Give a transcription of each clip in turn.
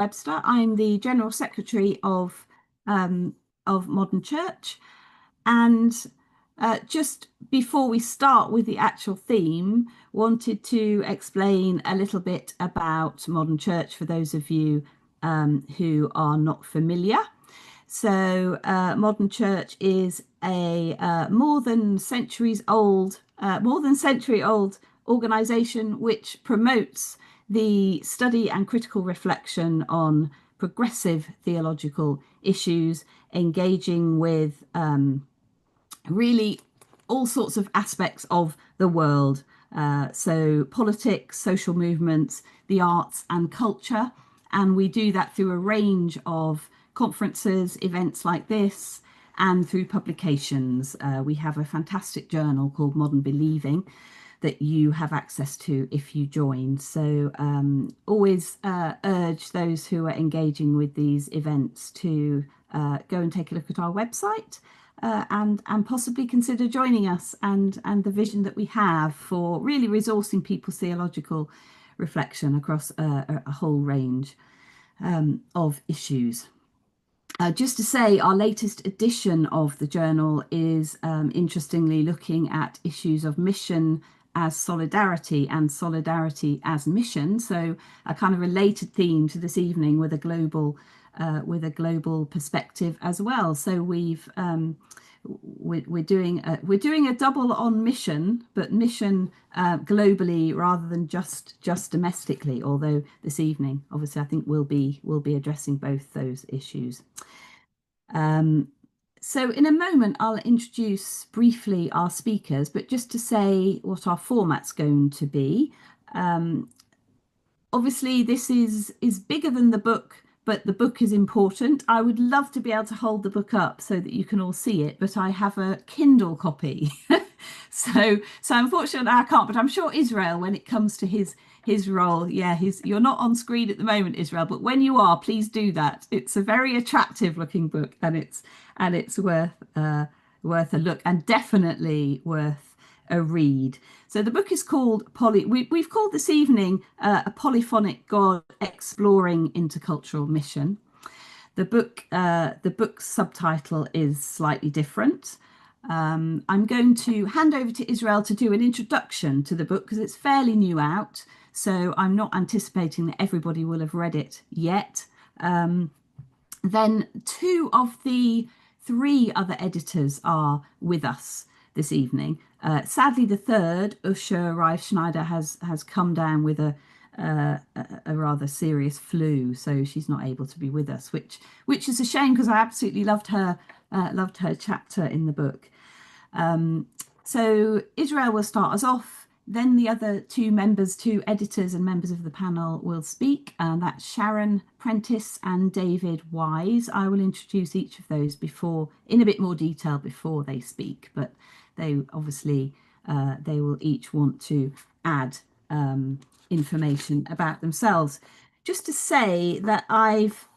Webster. I'm the General Secretary of Modern Church. And just before we start with the actual theme, wanted to explain a little bit about Modern Church for those of you who are not familiar. So Modern Church is a more than century old organization which promotes the study and critical reflection on progressive theological issues, engaging with really all sorts of aspects of the world. So politics, social movements, the arts and culture. And we do that through a range of conferences, events like this, and through publications. We have a fantastic journal called Modern Believing that you have access to if you join. So always urge those who are engaging with these events to go and take a look at our website and possibly consider joining us and the vision that we have for really resourcing people's theological reflection across a whole range of issues. Just to say, our latest edition of the journal is interestingly looking at issues of mission as solidarity and solidarity as mission. So a kind of related theme to this evening with a global perspective as well. So we're doing a double on mission, but mission globally rather than just domestically. Although this evening, obviously, I think we'll be addressing both those issues. So in a moment, I'll introduce briefly our speakers, but just to say what our format's going to be. Obviously, this is bigger than the book, but the book is important. I would love to be able to hold the book up so that you can all see it, but I have a Kindle copy. So unfortunately I can't, but I'm sure Israel, when it comes to his role, you're not on screen at the moment, Israel, but when you are, please do that. It's a very attractive looking book, and it's worth a look, and definitely worth a read. So the book is called we've called this evening a Polyphonic God Exploring Intercultural Mission. The book's subtitle is slightly different. I'm going to hand over to Israel to do an introduction to the book because it's fairly new out. So I'm not anticipating that everybody will have read it yet. Then two of the three other editors are with us this evening. Sadly, the third, Usha Reif-Schneider, has come down with a rather serious flu, so she's not able to be with us, which is a shame because I absolutely loved her chapter in the book. So Israel will start us off. Then the other two editors and members of the panel will speak, and that's Sharon Prentice and David Wise. I will introduce each of those in a bit more detail before they speak, but they obviously they will each want to add information about themselves. Just to say that I've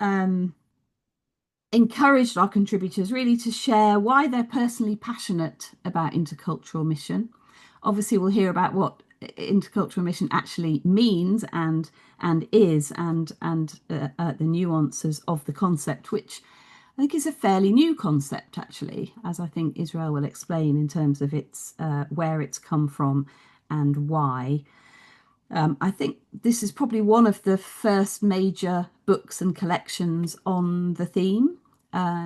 encouraged our contributors really to share why they're personally passionate about intercultural mission. Obviously, we'll hear about what intercultural mission actually means and is, and the nuances of the concept, which I think is a fairly new concept, actually, as I think Israel will explain in terms of its where it's come from and why. I think this is probably one of the first major books and collections on the theme.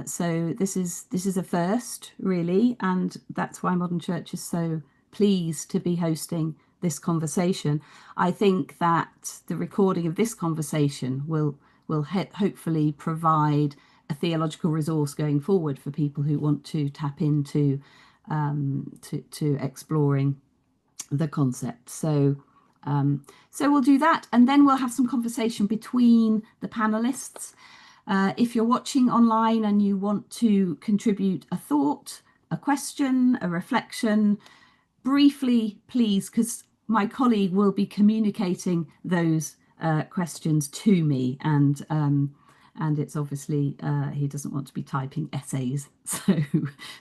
So this is a first, really, and that's why Modern Church is so pleased to be hosting this conversation. I think that the recording of this conversation will hopefully provide a theological resource going forward for people who want to tap into to exploring the concept. So we'll do that, and then we'll have some conversation between the panelists. If you're watching online and you want to contribute a thought, a question, a reflection, briefly, please, because my colleague will be communicating those questions to me, and it's obviously he doesn't want to be typing essays. So,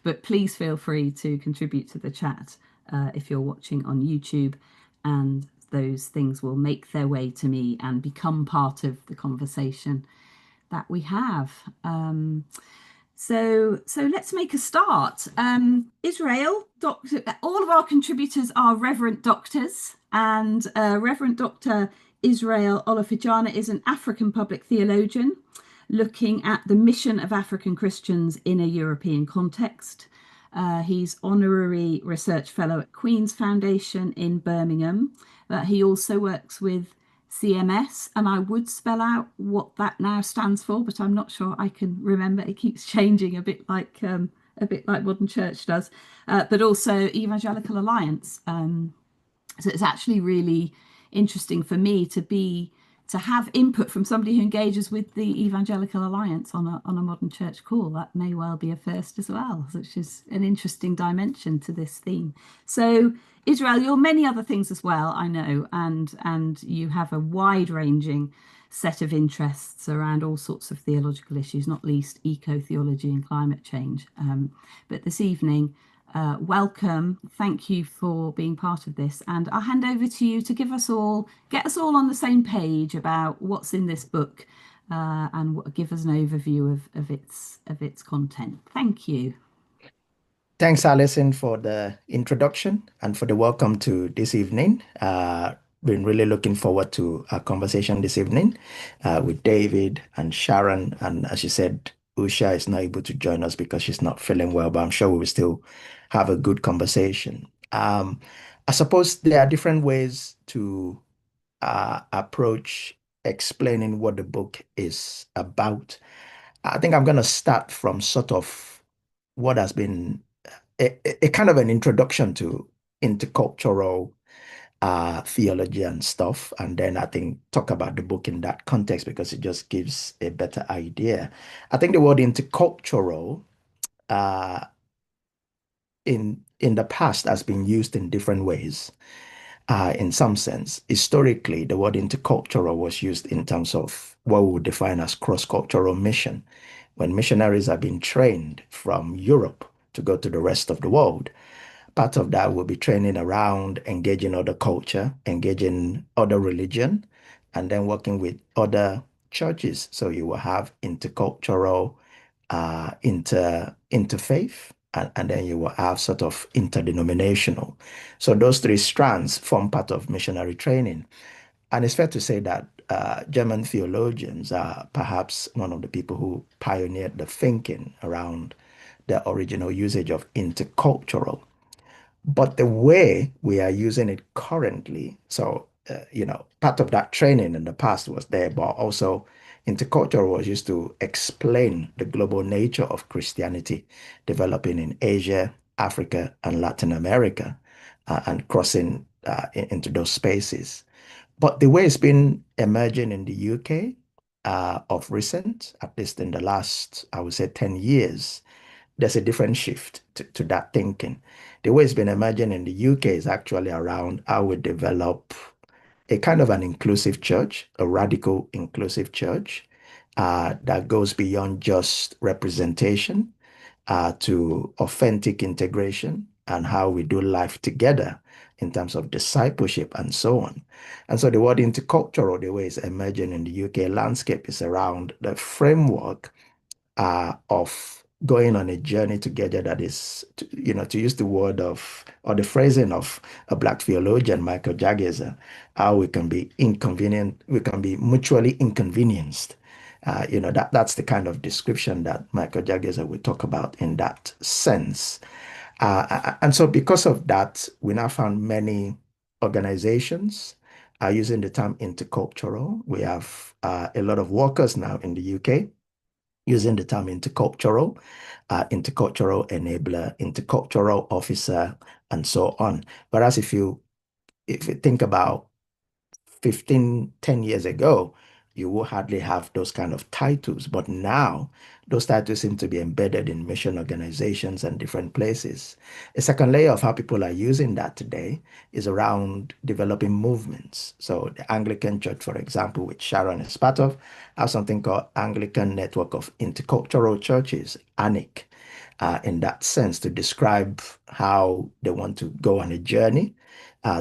but please feel free to contribute to the chat if you're watching on YouTube, and those things will make their way to me and become part of the conversation that we have. So let's make a start. Israel, doctor, all of our contributors are Reverend Doctors, and Reverend Dr. Israel Olafijana is an African public theologian looking at the mission of African Christians in a European context. He's honorary research fellow at Queen's Foundation in Birmingham. He also works with CMS, and I would spell out what that now stands for, but I'm not sure I can remember. It keeps changing a bit like Modern Church does, but also Evangelical Alliance. So it's actually really interesting for me to have input from somebody who engages with the Evangelical Alliance on a Modern Church call. That may well be a first as well, which is an interesting dimension to this theme. So Israel, you're many other things as well, I know, and you have a wide-ranging set of interests around all sorts of theological issues, not least eco-theology and climate change. But this evening, welcome. Thank you for being part of this. And I'll hand over to you to get us all on the same page about what's in this book and give us an overview of its content. Thank you. Thanks, Alison, for the introduction and for the welcome to this evening. Been really looking forward to our conversation this evening with David and Sharon. And as you said, Usha is not able to join us because she's not feeling well, but I'm sure we will still have a good conversation. I suppose there are different ways to approach explaining what the book is about. I think I'm going to start from sort of what has been a kind of an introduction to intercultural theology and stuff. And then I think talk about the book in that context because it just gives a better idea. I think the word intercultural uh, in the past has been used in different ways. In some sense, historically, the word intercultural was used in terms of what we would define as cross-cultural mission. When missionaries have been trained from Europe to go to the rest of the world, part of that will be training around engaging other culture, engaging other religion, and then working with other churches. So you will have intercultural, interfaith, and then you will have sort of interdenominational. So those three strands form part of missionary training. And it's fair to say that German theologians are perhaps one of the people who pioneered the thinking around the original usage of intercultural. But the way we are using it currently, so, part of that training in the past was there, but also intercultural was used to explain the global nature of Christianity developing in Asia, Africa, and Latin America, and crossing into those spaces. But the way it's been emerging in the UK of recent, at least in the last, I would say, 10 years, there's a different shift to that thinking. The way it's been emerging in the UK is actually around how we develop a kind of an inclusive church, a radical inclusive church that goes beyond just representation to authentic integration and how we do life together in terms of discipleship and so on. And so the word intercultural, the way it's emerging in the UK landscape, is around the framework of going on a journey together that is, to use the word of, or the phrasing of a Black theologian, Michael Jagezer, how we can be inconvenient, we can be mutually inconvenienced. That's the kind of description that Michael Jagezer will talk about in that sense. And so because of that, we now found many organizations are using the term intercultural. We have a lot of workers now in the UK using the term intercultural, intercultural enabler, intercultural officer, and so on. Whereas if you think about 10 years ago, you will hardly have those kind of titles. But now, those titles seem to be embedded in mission organizations and different places. A second layer of how people are using that today is around developing movements. So the Anglican Church, for example, which Sharon is part of, has something called Anglican Network of Intercultural Churches, ANIC, in that sense, to describe how they want to go on a journey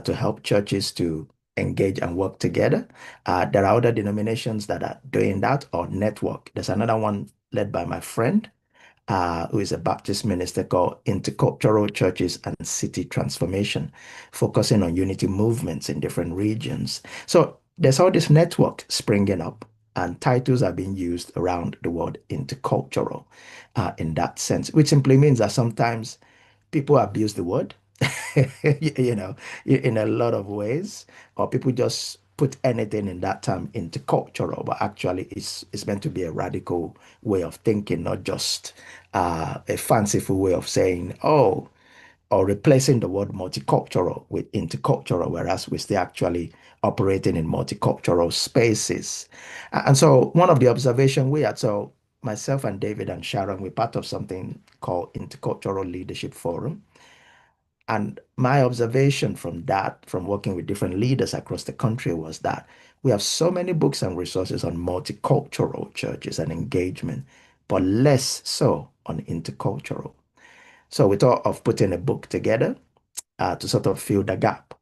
to help churches to engage and work together. There are other denominations that are doing that or network. There's another one led by my friend who is a Baptist minister called Intercultural Churches and City Transformation, focusing on unity movements in different regions. So there's all this network springing up, and titles are being used around the word intercultural in that sense, which simply means that sometimes people abuse the word, you know, in a lot of ways, or people just put anything in that term into cultural, but actually it's meant to be a radical way of thinking, not just a fanciful way of saying, oh, or replacing the word multicultural with intercultural, whereas we're still actually operating in multicultural spaces. And so one of the observation we had, so myself and David and Sharon, we're part of something called Intercultural Leadership Forum. And my observation from that, from working with different leaders across the country, was that we have so many books and resources on multicultural churches and engagement, but less so on intercultural. So we thought of putting a book together to sort of fill the gap.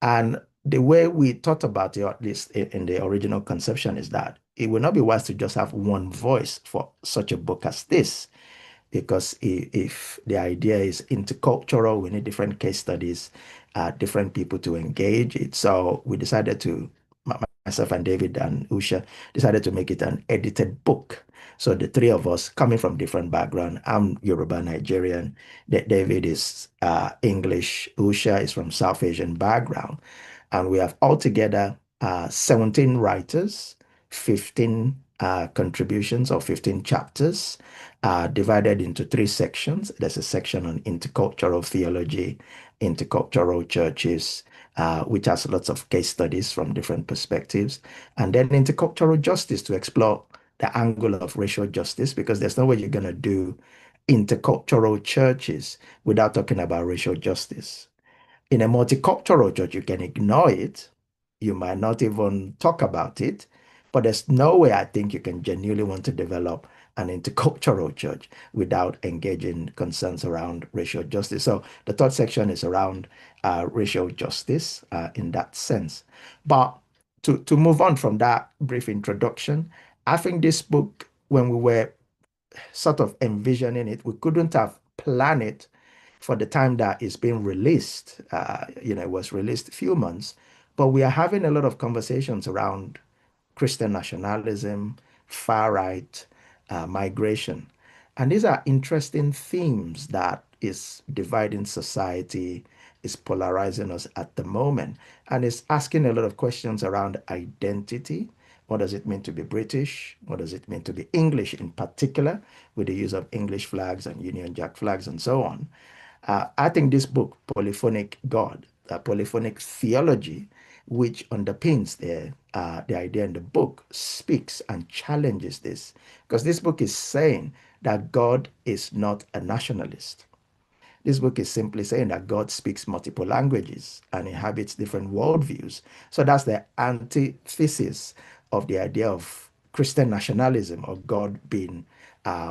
And the way we thought about it, at least in the original conception, is that it would not be wise to just have one voice for such a book as this, because if the idea is intercultural, we need different case studies, different people to engage it. So we decided to, myself and David and Usha decided to make it an edited book. So the three of us coming from different background. I'm Yoruba Nigerian. David is English. Usha is from South Asian background. And we have altogether 17 writers, 15 contributions or 15 chapters divided into three sections. There's a section on intercultural theology, intercultural churches, which has lots of case studies from different perspectives, and then intercultural justice to explore the angle of racial justice, because there's no way you're going to do intercultural churches without talking about racial justice. In a multicultural church, you can ignore it. You might not even talk about it, but there's no way I think you can genuinely want to develop an intercultural church without engaging concerns around racial justice. So the third section is around racial justice in that sense. But to move on from that brief introduction, I think this book, when we were sort of envisioning it, we couldn't have planned it for the time that it's being released. It was released a few months, but we are having a lot of conversations around Christian nationalism, far right, migration. And these are interesting themes that is dividing society, is polarizing us at the moment, and is asking a lot of questions around identity. What does it mean to be British? What does it mean to be English in particular, with the use of English flags and Union Jack flags and so on? I think this book, Polyphonic God, Polyphonic Theology, which underpins the idea in the book, speaks and challenges this. Because this book is saying that God is not a nationalist. This book is simply saying that God speaks multiple languages and inhabits different worldviews. So that's the antithesis of the idea of Christian nationalism, or God being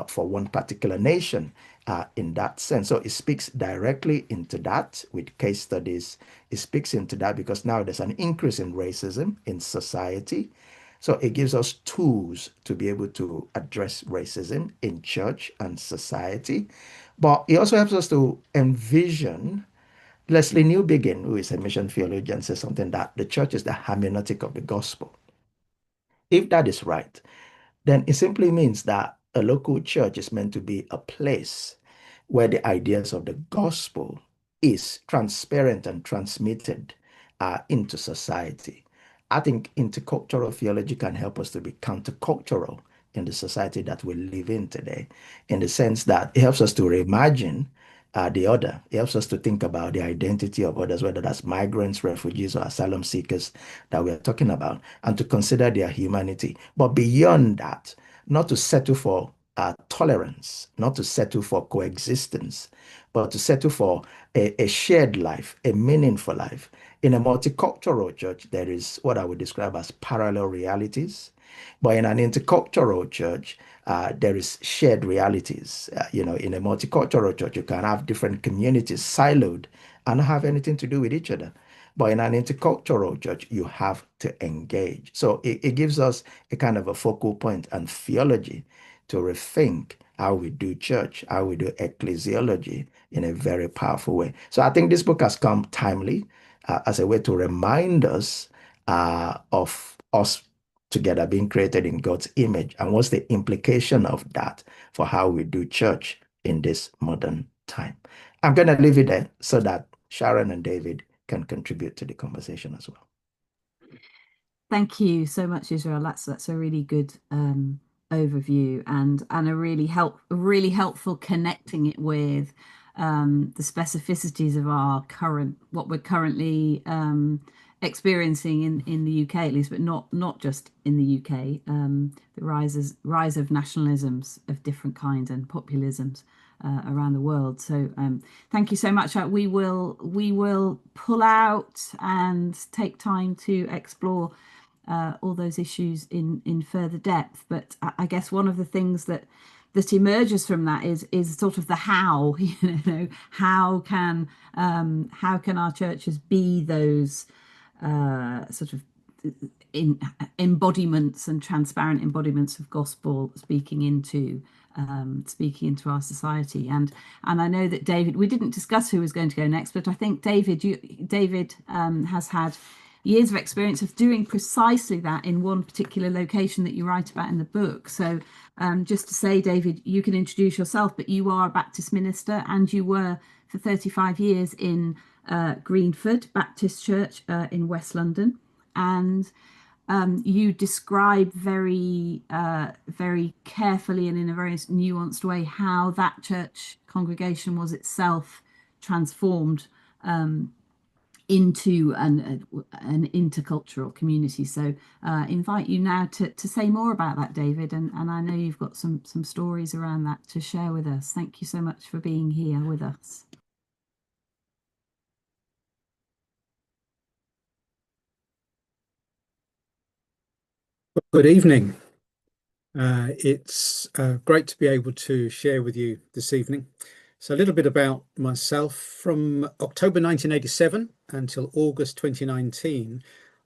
for one particular nation in that sense. So it speaks directly into that with case studies. It speaks into that because now there's an increase in racism in society. So it gives us tools to be able to address racism in church and society. But it also helps us to envision. Leslie Newbigin, who is a mission theologian, says something that the church is the hermeneutic of the gospel. If that is right, then it simply means that a local church is meant to be a place where the ideas of the gospel is transparent and transmitted into society. I think intercultural theology can help us to be countercultural in the society that we live in today, in the sense that it helps us to reimagine the other. It helps us to think about the identity of others, whether that's migrants, refugees, or asylum seekers that we're talking about, and to consider their humanity. But beyond that, not to settle for tolerance, not to settle for coexistence, but to settle for a shared life, a meaningful life. In a multicultural church, there is what I would describe as parallel realities. But in an intercultural church, there is shared realities. In a multicultural church, you can have different communities siloed and not have anything to do with each other. But in an intercultural church, you have to engage. So it gives us a kind of a focal point and theology to rethink how we do church, how we do ecclesiology in a very powerful way. So I think this book has come timely as a way to remind us of us together being created in God's image and what's the implication of that for how we do church in this modern time. I'm going to leave it there so that Sharon and David can contribute to the conversation as well. Thank you so much, Israel. That's a really good overview and a really helpful connecting it with the specificities of our what we're currently experiencing in the UK at least, but not just in the UK. The rise of nationalisms of different kinds and populisms around the world. So thank you so much. We will pull out and take time to explore all those issues in further depth. But I guess one of the things that emerges from that is sort of the how. How can our churches be those sort of in embodiments and transparent embodiments of gospel speaking into our society. And I know that David, we didn't discuss who was going to go next, but I think David has had years of experience of doing precisely that in one particular location that you write about in the book. So just to say, David, you can introduce yourself, but you are a Baptist minister and you were for 35 years in Greenford Baptist Church in West London. And you describe very carefully and in a very nuanced way how that church congregation was itself transformed into an intercultural community. So invite you now to say more about that, David, and I know you've got some stories around that to share with us. Thank you so much for being here with us. Good evening. It's great to be able to share with you this evening. So a little bit about myself. From October 1987 until August 2019,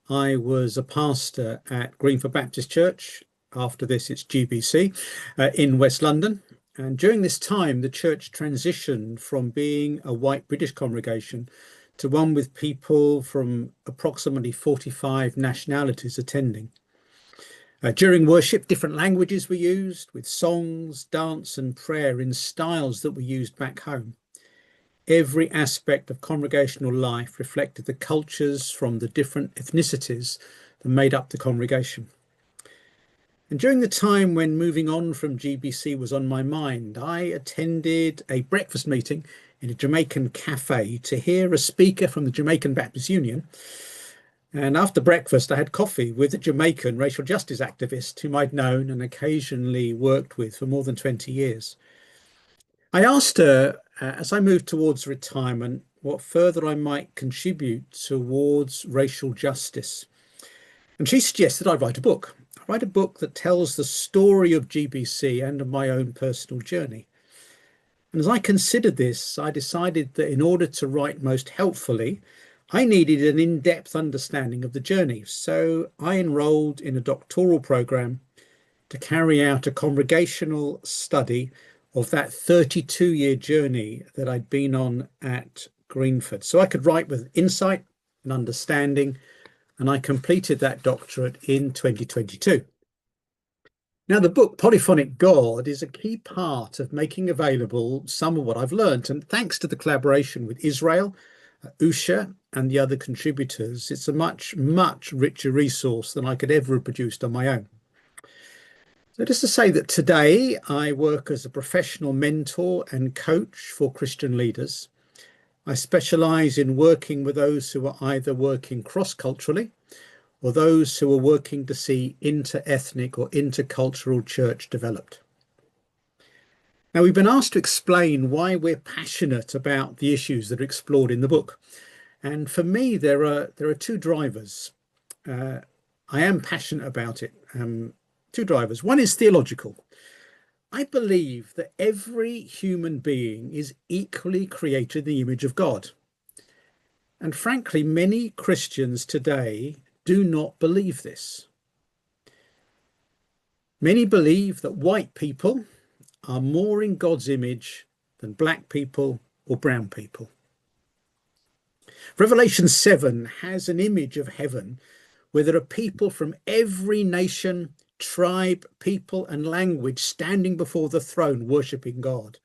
I was a pastor at Greenford Baptist Church. After this, it's GBC in West London. And during this time, the church transitioned from being a white British congregation to one with people from approximately 45 nationalities attending. During worship, different languages were used with songs, dance and prayer in styles that were used back home. Every aspect of congregational life reflected the cultures from the different ethnicities that made up the congregation. And during the time when moving on from GBC was on my mind, I attended a breakfast meeting in a Jamaican cafe to hear a speaker from the Jamaican Baptist Union. And after breakfast, I had coffee with a Jamaican racial justice activist whom I'd known and occasionally worked with for more than 20 years. I asked her, as I moved towards retirement, what further I might contribute towards racial justice. And she suggested I write a book. I write a book that tells the story of GBC and of my own personal journey. And as I considered this, I decided that in order to write most helpfully, I needed an in-depth understanding of the journey. So I enrolled in a doctoral program to carry out a congregational study of that 32-year journey that I'd been on at Greenford. So I could write with insight and understanding, and I completed that doctorate in 2022. Now, the book Polyphonic God is a key part of making available some of what I've learned. And thanks to the collaboration with Israel, Usha and the other contributors, it's a much, much richer resource than I could ever have produced on my own. So just to say that today I work as a professional mentor and coach for Christian leaders. I specialize in working with those who are either working cross-culturally or those who are working to see inter-ethnic or intercultural church developed. Now, we've been asked to explain why we're passionate about the issues that are explored in the book. And for me, there are two drivers. I am passionate about it. Two drivers. One is theological. I believe that every human being is equally created in the image of God. And frankly, many Christians today do not believe this. Many believe that white people are more in God's image than black people or brown people. Revelation 7 has an image of heaven where there are people from every nation, tribe, people, and language standing before the throne, worshipping God.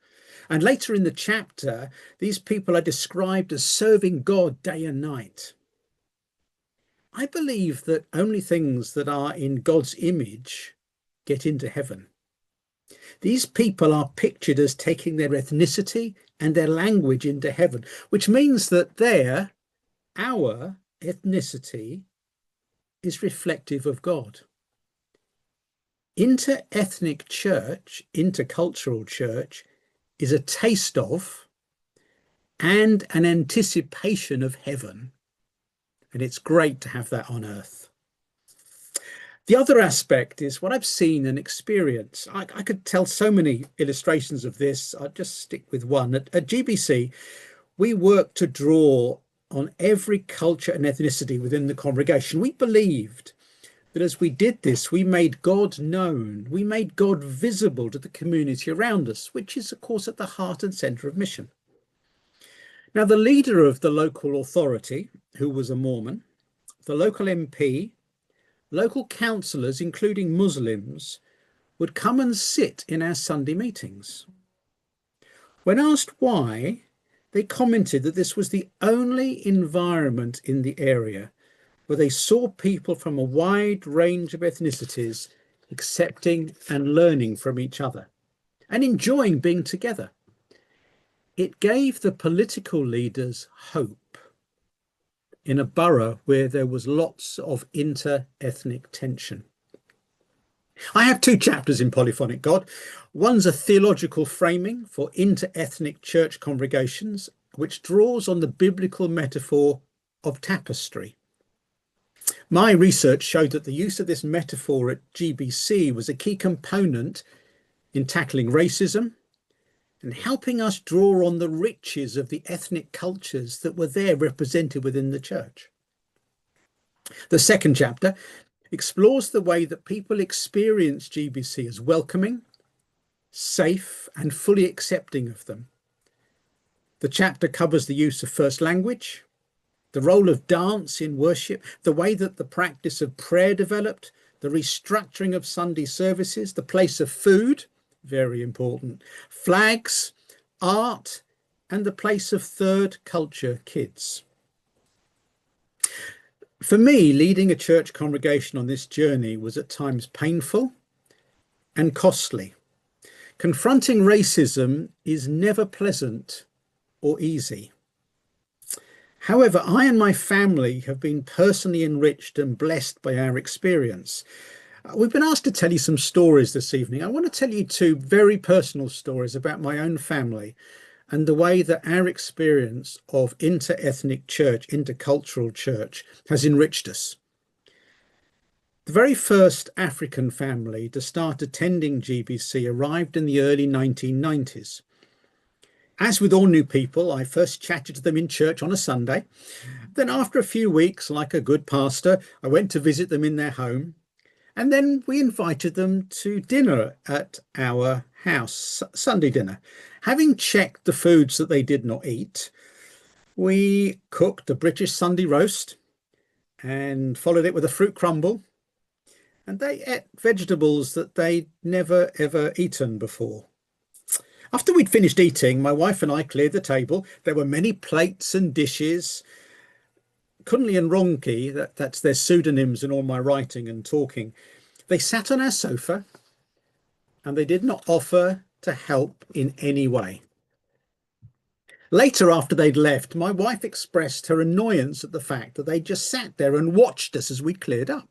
And later in the chapter, these people are described as serving God day and night. I believe that only things that are in God's image get into heaven. These people are pictured as taking their ethnicity and their language into heaven, which means that our ethnicity is reflective of God. Inter-ethnic church, intercultural church, is a taste of and an anticipation of heaven. And it's great to have that on earth. The other aspect is what I've seen and experienced. I could tell so many illustrations of this. I'll just stick with one. At GBC, we work to draw on every culture and ethnicity within the congregation. We believed that as we did this, we made God known. We made God visible to the community around us, which is, of course, at the heart and centre of mission. Now, the leader of the local authority, who was a Mormon, the local MP, local councillors, including Muslims, would come and sit in our Sunday meetings. When asked why, they commented that this was the only environment in the area where they saw people from a wide range of ethnicities accepting and learning from each other and enjoying being together. It gave the political leaders hope in a borough where there was lots of inter-ethnic tension. I have two chapters in Polyphonic God. One's a theological framing for inter-ethnic church congregations, which draws on the biblical metaphor of tapestry. My research showed that the use of this metaphor at GBC was a key component in tackling racism and helping us draw on the riches of the ethnic cultures that were there represented within the church. The second chapter explores the way that people experience GBC as welcoming, safe, and fully accepting of them. The chapter covers the use of first language, the role of dance in worship, the way that the practice of prayer developed, the restructuring of Sunday services, the place of food, very important, flags, art, and the place of third culture kids. For me, leading a church congregation on this journey was at times painful and costly. Confronting racism is never pleasant or easy. However, I and my family have been personally enriched and blessed by our experience. We've been asked to tell you some stories this evening. I want to tell you two very personal stories about my own family and the way that our experience of inter-ethnic church, intercultural church, has enriched us. The very first African family to start attending GBC arrived in the early 1990s. As with all new people, I first chatted to them in church on a Sunday. Then after a few weeks, like a good pastor, I went to visit them in their home. And then we invited them to dinner at our house, Sunday dinner. Having checked the foods that they did not eat, we cooked a British Sunday roast and followed it with a fruit crumble. And they ate vegetables that they'd never, ever eaten before. After we'd finished eating, my wife and I cleared the table. There were many plates and dishes. Kunli and Ronki, that's their pseudonyms in all my writing and talking. They sat on our sofa and they did not offer to help in any way. Later, after they'd left, my wife expressed her annoyance at the fact that they just sat there and watched us as we cleared up.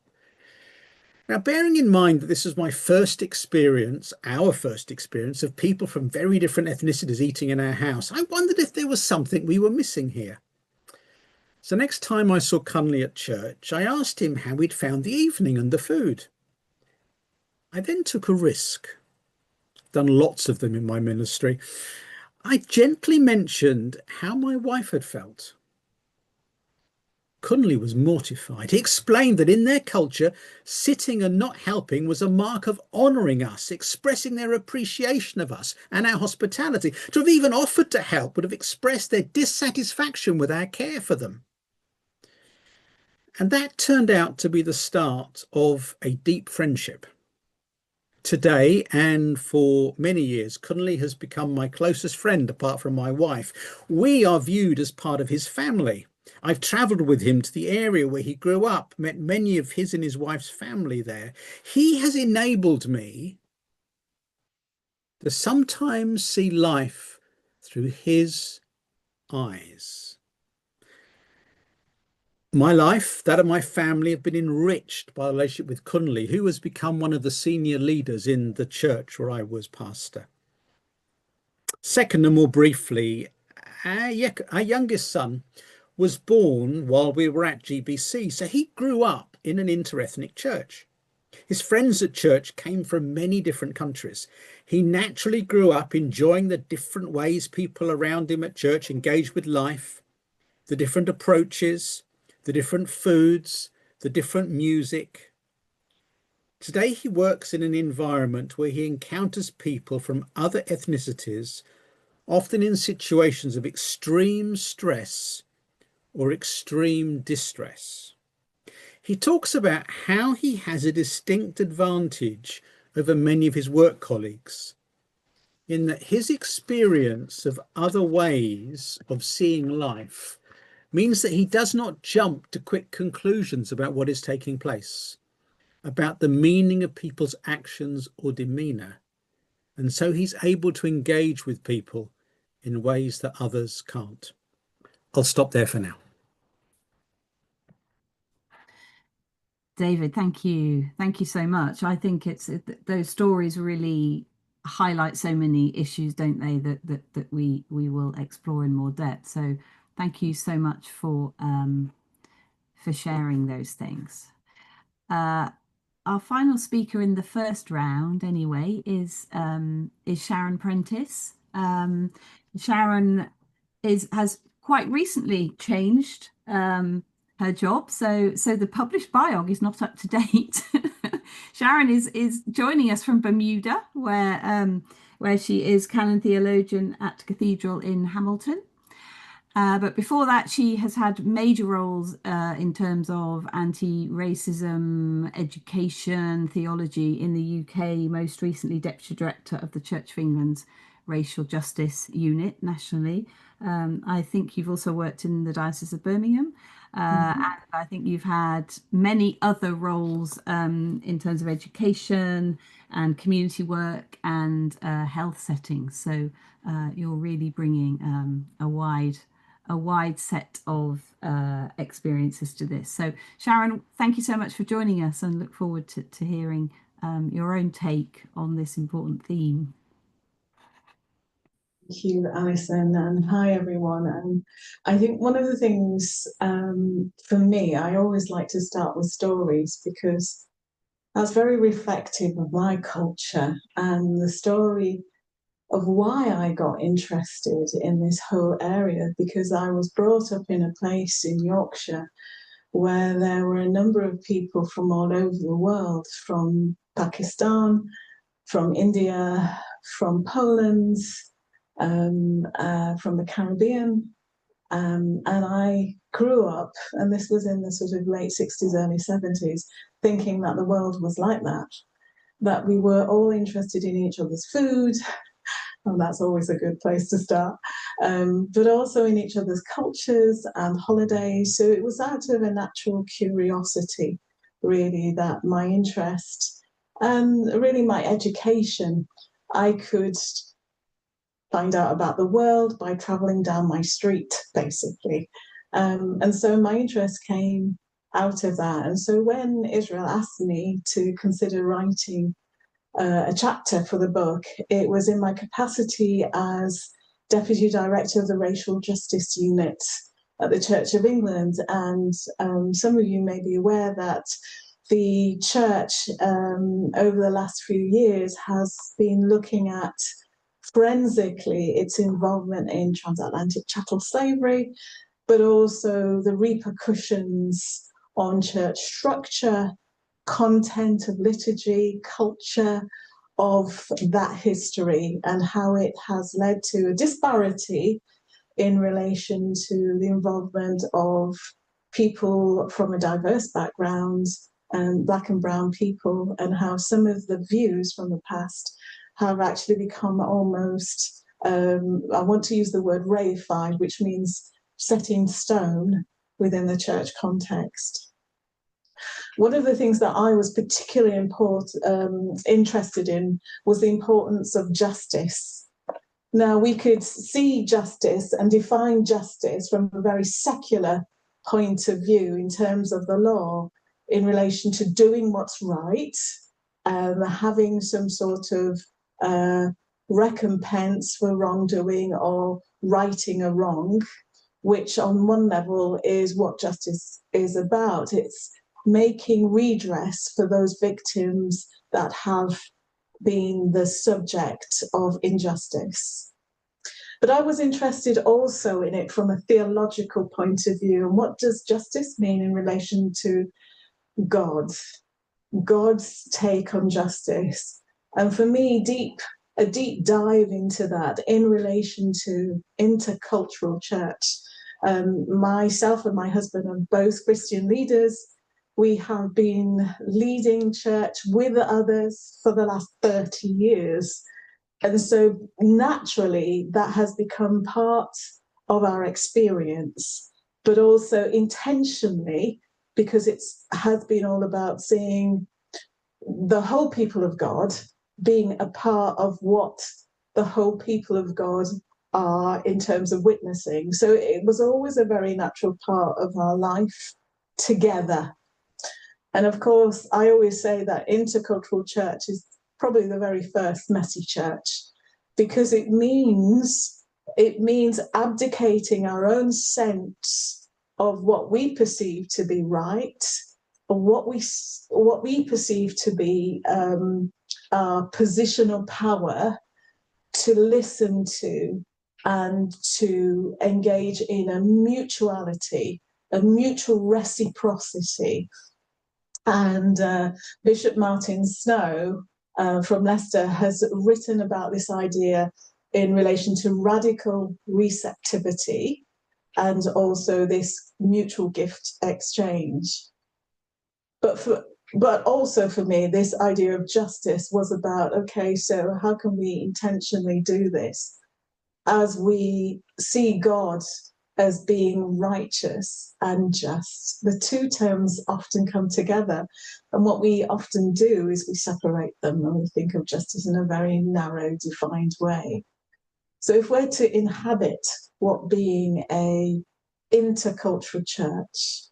Now, bearing in mind that this was my first experience, our first experience of people from very different ethnicities eating in our house, I wondered if there was something we were missing here. So next time I saw Kunli at church, I asked him how he'd found the evening and the food. I then took a risk. Done lots of them in my ministry. I gently mentioned how my wife had felt. Cunley was mortified. He explained that in their culture, sitting and not helping was a mark of honouring us, expressing their appreciation of us and our hospitality. To have even offered to help would have expressed their dissatisfaction with our care for them. And that turned out to be the start of a deep friendship. Today, and for many years, Cunley has become my closest friend apart from my wife. We are viewed as part of his family. I've travelled with him to the area where he grew up, met many of his and his wife's family there. He has enabled me to sometimes see life through his eyes. My life, that of my family, have been enriched by a relationship with Cunley, who has become one of the senior leaders in the church where I was pastor. Second, and more briefly, our youngest son was born while we were at GBC, so he grew up in an interethnic church. His friends at church came from many different countries. He naturally grew up enjoying the different ways people around him at church engaged with life, the different approaches, the different foods, the different music. Today he works in an environment where he encounters people from other ethnicities, often in situations of extreme stress or extreme distress. He talks about how he has a distinct advantage over many of his work colleagues in that his experience of other ways of seeing life means that he does not jump to quick conclusions about what is taking place, about the meaning of people's actions or demeanour. And so he's able to engage with people in ways that others can't. I'll stop there for now. David, thank you. Thank you so much. I think those stories really highlight so many issues, don't they, that we will explore in more depth. So thank you so much for sharing those things. Our final speaker in the first round, anyway, is Sharon Prentice. Sharon has quite recently changed her job, so the published biog is not up to date. Sharon is joining us from Bermuda, where she is canon theologian at Cathedral in Hamilton. But before that, she has had major roles in terms of anti-racism, education, theology in the UK, most recently Deputy Director of the Church of England's Racial Justice Unit nationally. I think you've also worked in the Diocese of Birmingham. And I think you've had many other roles in terms of education and community work and health settings. So you're really bringing a wide set of experiences to this. So Sharon, thank you so much for joining us, and look forward to hearing your own take on this important theme. Thank you, Alison, and hi everyone. And I think one of the things for me, I always like to start with stories because that's very reflective of my culture and the story of why I got interested in this whole area, because I was brought up in a place in Yorkshire where there were a number of people from all over the world, from Pakistan, from India, from Poland, from the Caribbean. And I grew up, and this was in the sort of late 60s, early 70s, thinking that the world was like that we were all interested in each other's food, and that's always a good place to start, but also in each other's cultures and holidays. So it was out of a natural curiosity, really, that my interest and really my education, I could find out about the world by traveling down my street, basically. And so my interest came out of that. And so when Israel asked me to consider writing a chapter for the book, it was in my capacity as Deputy Director of the Racial Justice Unit at the Church of England. And some of you may be aware that the Church over the last few years has been looking at forensically its involvement in transatlantic chattel slavery, but also the repercussions on church structure, content of liturgy, culture of that history, and how it has led to a disparity in relation to the involvement of people from a diverse background, and Black and brown people, and how some of the views from the past have actually become almost, I want to use the word reified, which means set in stone within the church context. One of the things that I was particularly interested in was the importance of justice. Now, we could see justice and define justice from a very secular point of view in terms of the law, in relation to doing what's right, having some sort of recompense for wrongdoing or righting a wrong, which on one level is what justice is about. It's making redress for those victims that have been the subject of injustice. But I was interested also in it from a theological point of view. And what does justice mean in relation to God's take on justice? And for me, a deep dive into that in relation to intercultural church. Myself and my husband are both Christian leaders. We have been leading church with others for the last 30 years. And so naturally, that has become part of our experience, but also intentionally, because it has been all about seeing the whole people of God being a part of what the whole people of God are in terms of witnessing. So it was always a very natural part of our life together. And of course, I always say that intercultural church is probably the very first messy church, because it means abdicating our own sense of what we perceive to be right, or what we perceive to be our positional power, to listen to and to engage in a mutuality, a mutual reciprocity. And Bishop Martin Snow from Leicester has written about this idea in relation to radical receptivity and also this mutual gift exchange. But also for me, this idea of justice was about, okay, so how can we intentionally do this as we see God as being righteous and just? The two terms often come together, and what we often do is we separate them and we think of justice in a very narrow, defined way. So if we're to inhabit what being a intercultural church,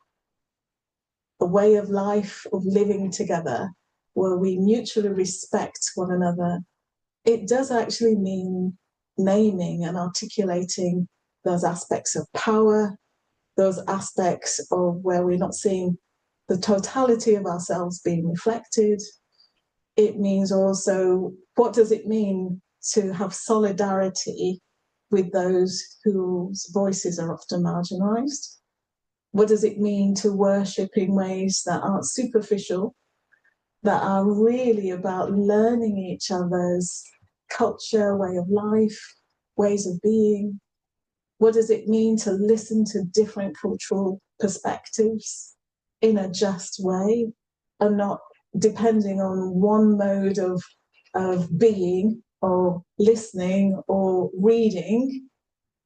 a way of life of living together where we mutually respect one another, it does actually mean naming and articulating those aspects of power, those aspects of where we're not seeing the totality of ourselves being reflected. It means also, what does it mean to have solidarity with those whose voices are often marginalized? What does it mean to worship in ways that aren't superficial, that are really about learning each other's culture, way of life, ways of being? What does it mean to listen to different cultural perspectives in a just way, and not depending on one mode of being or listening or reading,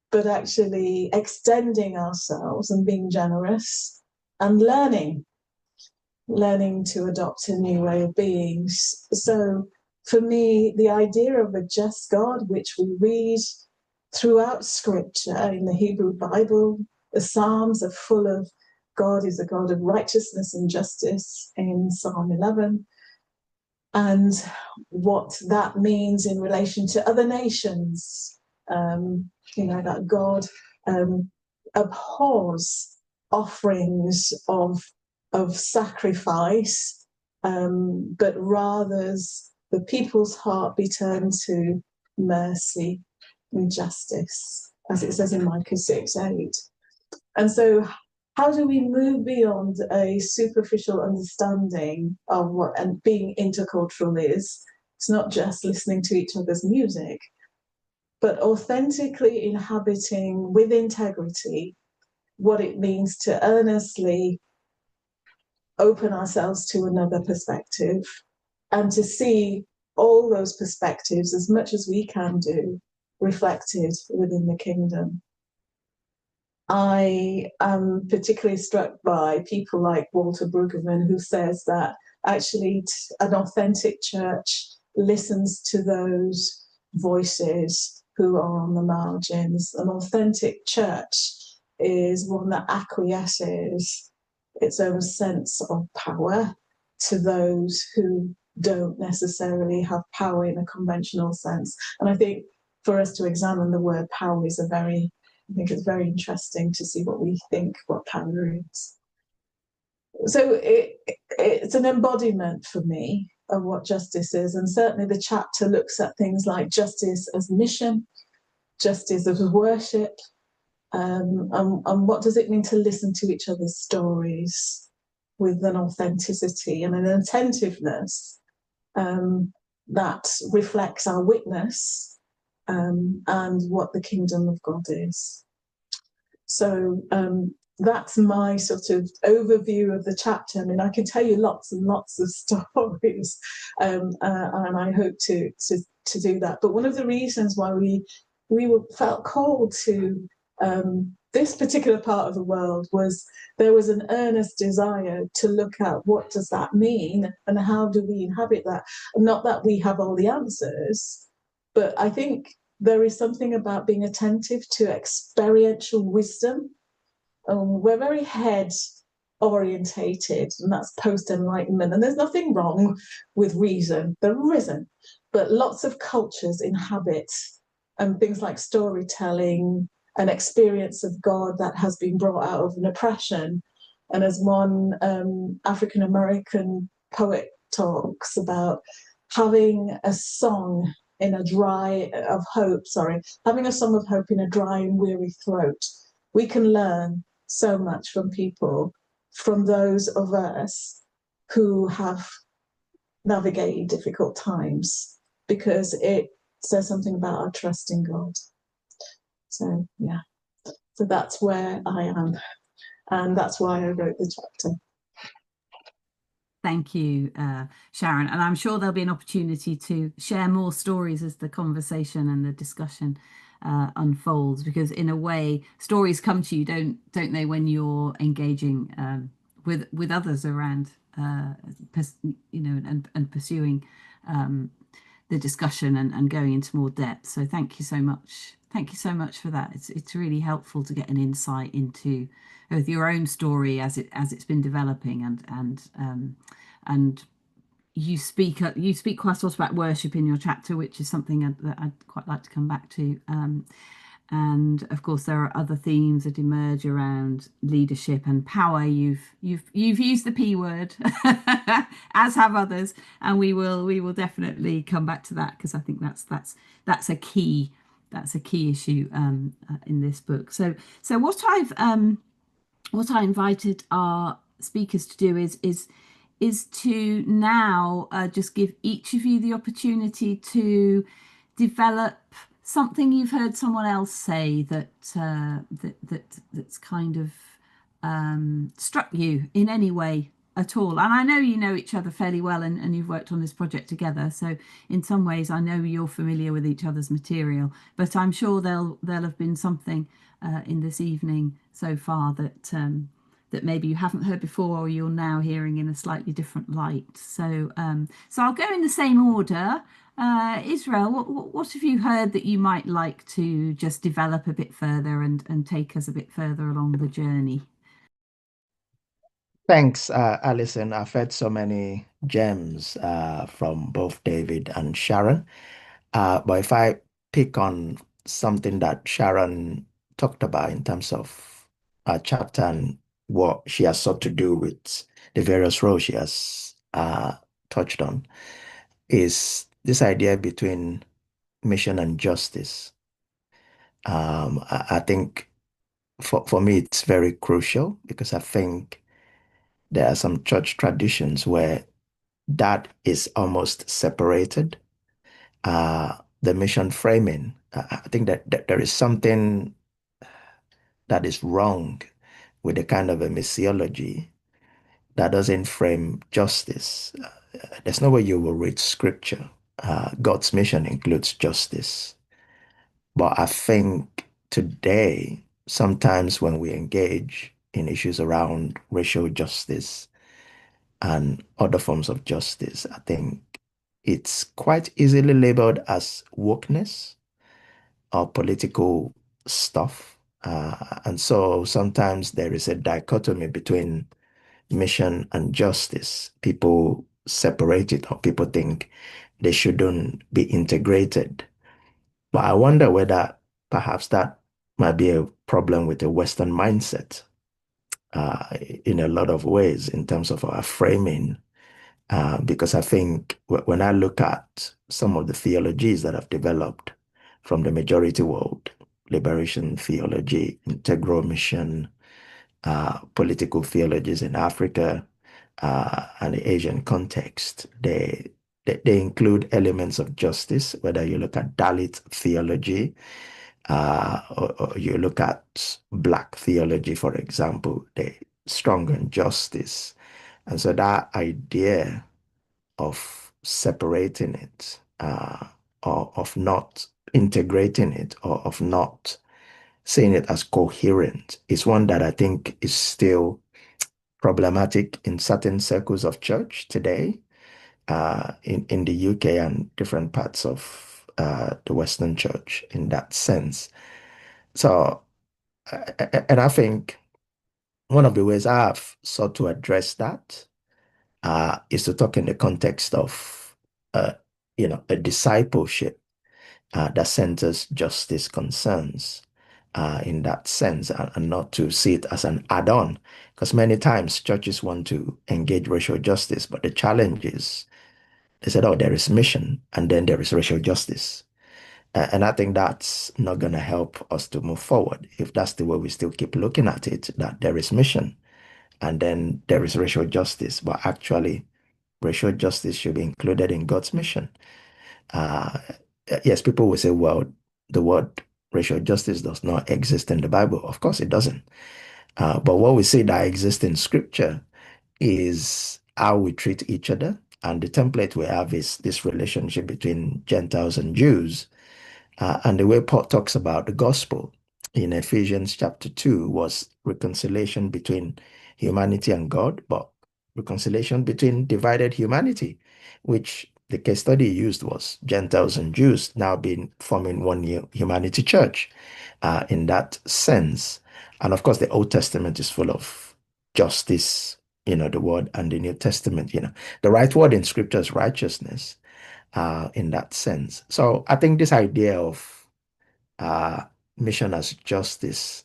but actually extending ourselves and being generous and learning to adopt a new way of being? So for me, the idea of a just God, which we read throughout Scripture in the Hebrew Bible, the Psalms are full of God is a God of righteousness and justice in Psalm 11, and what that means in relation to other nations. That God abhors offerings of sacrifice, but rather the people's heart be turned to mercy and justice, as it says in Micah 6:8. And so how do we move beyond a superficial understanding of what and being intercultural is? It's not just listening to each other's music, but authentically inhabiting with integrity what it means to earnestly open ourselves to another perspective and to see all those perspectives as much as we can do reflected within the kingdom. I am particularly struck by people like Walter Brueggemann, who says that actually an authentic church listens to those voices who are on the margins. An authentic church is one that acquiesces its own sense of power to those who don't necessarily have power in a conventional sense. And I think for us to examine the word power is I think it's very interesting to see what we think what power is. So it's an embodiment for me of what justice is. And certainly the chapter looks at things like justice as mission, justice as worship, and what does it mean to listen to each other's stories with an authenticity and an attentiveness that reflects our witness and what the kingdom of God is. So that's my sort of overview of the chapter. I mean, I can tell you lots and lots of stories, and I hope to do that. But one of the reasons why we felt called to this particular part of the world was there was an earnest desire to look at what does that mean and how do we inhabit that. Not that we have all the answers, but I think there is something about being attentive to experiential wisdom. We're very head orientated, and that's post-enlightenment, and there's nothing wrong with reason, there isn't, but lots of cultures inhabit things like storytelling, an experience of God that has been brought out of an oppression. And as one African-American poet talks about, having a song in a having a song of hope in a dry and weary throat. We can learn so much from people, from those of us who have navigated difficult times, because it says something about our trust in God. So yeah, so that's where I am, and that's why I wrote the chapter. Thank you, Sharon. And I'm sure there'll be an opportunity to share more stories as the conversation and the discussion unfolds, because in a way, stories come to you, don't they, when you're engaging with others around, and pursuing the discussion and going into more depth. So thank you so much. Thank you so much for that. It's really helpful to get an insight into both your own story as it's been developing and you speak quite a lot about worship in your chapter, which is something that I'd quite like to come back to. And of course, there are other themes that emerge around leadership and power. You've used the P word, as have others, and we will definitely come back to that, because I think that's a key issue in this book. So what I invited our speakers to do is to now just give each of you the opportunity to develop something you've heard someone else say that's kind of struck you in any way at all. And I know you know each other fairly well, and you've worked on this project together, so in some ways I know you're familiar with each other's material, but I'm sure there'll have been something in this evening so far that maybe you haven't heard before, or you're now hearing in a slightly different light. So I'll go in the same order. Israel, what have you heard that you might like to just develop a bit further and take us a bit further along the journey? Thanks, Alison. I've heard so many gems from both David and Sharon. But if I pick on something that Sharon talked about in terms of our chapter and what she has sought to do with the various roles she has touched on, is this idea between mission and justice. I think for me, it's very crucial because I think there are some church traditions where that is almost separated. The mission framing, I think that there is something that is wrong with the kind of a missiology that doesn't frame justice. There's no way you will read scripture. God's mission includes justice. But I think today, sometimes when we engage in issues around racial justice and other forms of justice, I think it's quite easily labeled as wokeness or political stuff. And so sometimes there is a dichotomy between mission and justice. People separate it, or people think they shouldn't be integrated. But I wonder whether perhaps that might be a problem with the Western mindset in a lot of ways in terms of our framing. Because I think when I look at some of the theologies that have developed from the majority world, liberation theology, integral mission, political theologies in Africa and the Asian context, they include elements of justice, whether you look at Dalit theology, or you look at Black theology, for example, they strong on justice. And so that idea of separating it, or of not integrating it, or of not seeing it as coherent is one that I think is still problematic in certain circles of church today, in the UK and different parts of the Western church in that sense. So, and I think one of the ways I've sought to address that is to talk in the context of, a discipleship that centers justice concerns in that sense, and not to see it as an add-on. Because many times churches want to engage racial justice, but the challenge is they said, oh, there is mission, and then there is racial justice. And I think that's not going to help us to move forward if that's the way we still keep looking at it, that there is mission and then there is racial justice. But actually, racial justice should be included in God's mission. Uh, yes, people will say, well, the word racial justice does not exist in the Bible. Of course, it doesn't. But what we see that exists in Scripture is how we treat each other. And the template we have is this relationship between Gentiles and Jews. And the way Paul talks about the gospel in Ephesians chapter 2 was reconciliation between humanity and God, but reconciliation between divided humanity, which the case study used was Gentiles and Jews now being forming one new humanity church in that sense. And of course, the Old Testament is full of justice, the word, and the New Testament, the right word in scripture is righteousness in that sense. So I think this idea of mission as justice,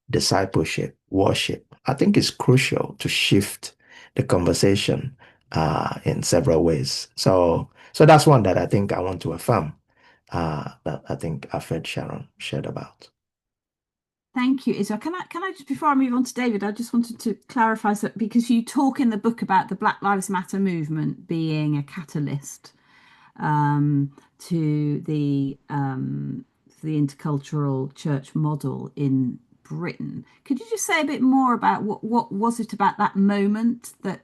discipleship, worship, I think is crucial to shift the conversation in several ways. So that's one that I think I want to affirm that I think I've heard Sharon shared about. Thank you, Israel. Can I just, before I move on to David, I just wanted to clarify that because you talk in the book about the Black Lives Matter movement being a catalyst to the intercultural church model in Britain. Could you just say a bit more about what was it about that moment that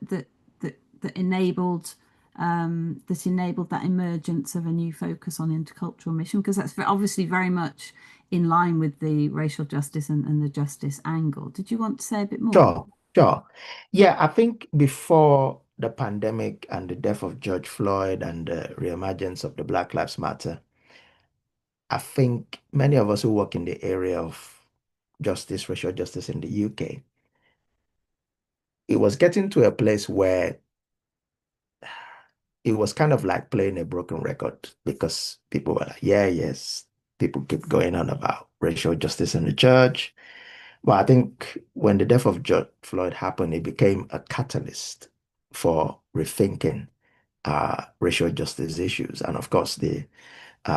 enabled that emergence of a new focus on intercultural mission? Because that's obviously very much in line with the racial justice and the justice angle. Did you want to say a bit more? Sure. Yeah, I think before the pandemic and the death of George Floyd and the reemergence of the Black Lives Matter, I think many of us who work in the area of justice, racial justice in the UK, it was getting to a place where it was kind of like playing a broken record because people were like, yeah, yes, people keep going on about racial justice in the church. But I think when the death of George Floyd happened, it became a catalyst for rethinking racial justice issues. And of course, the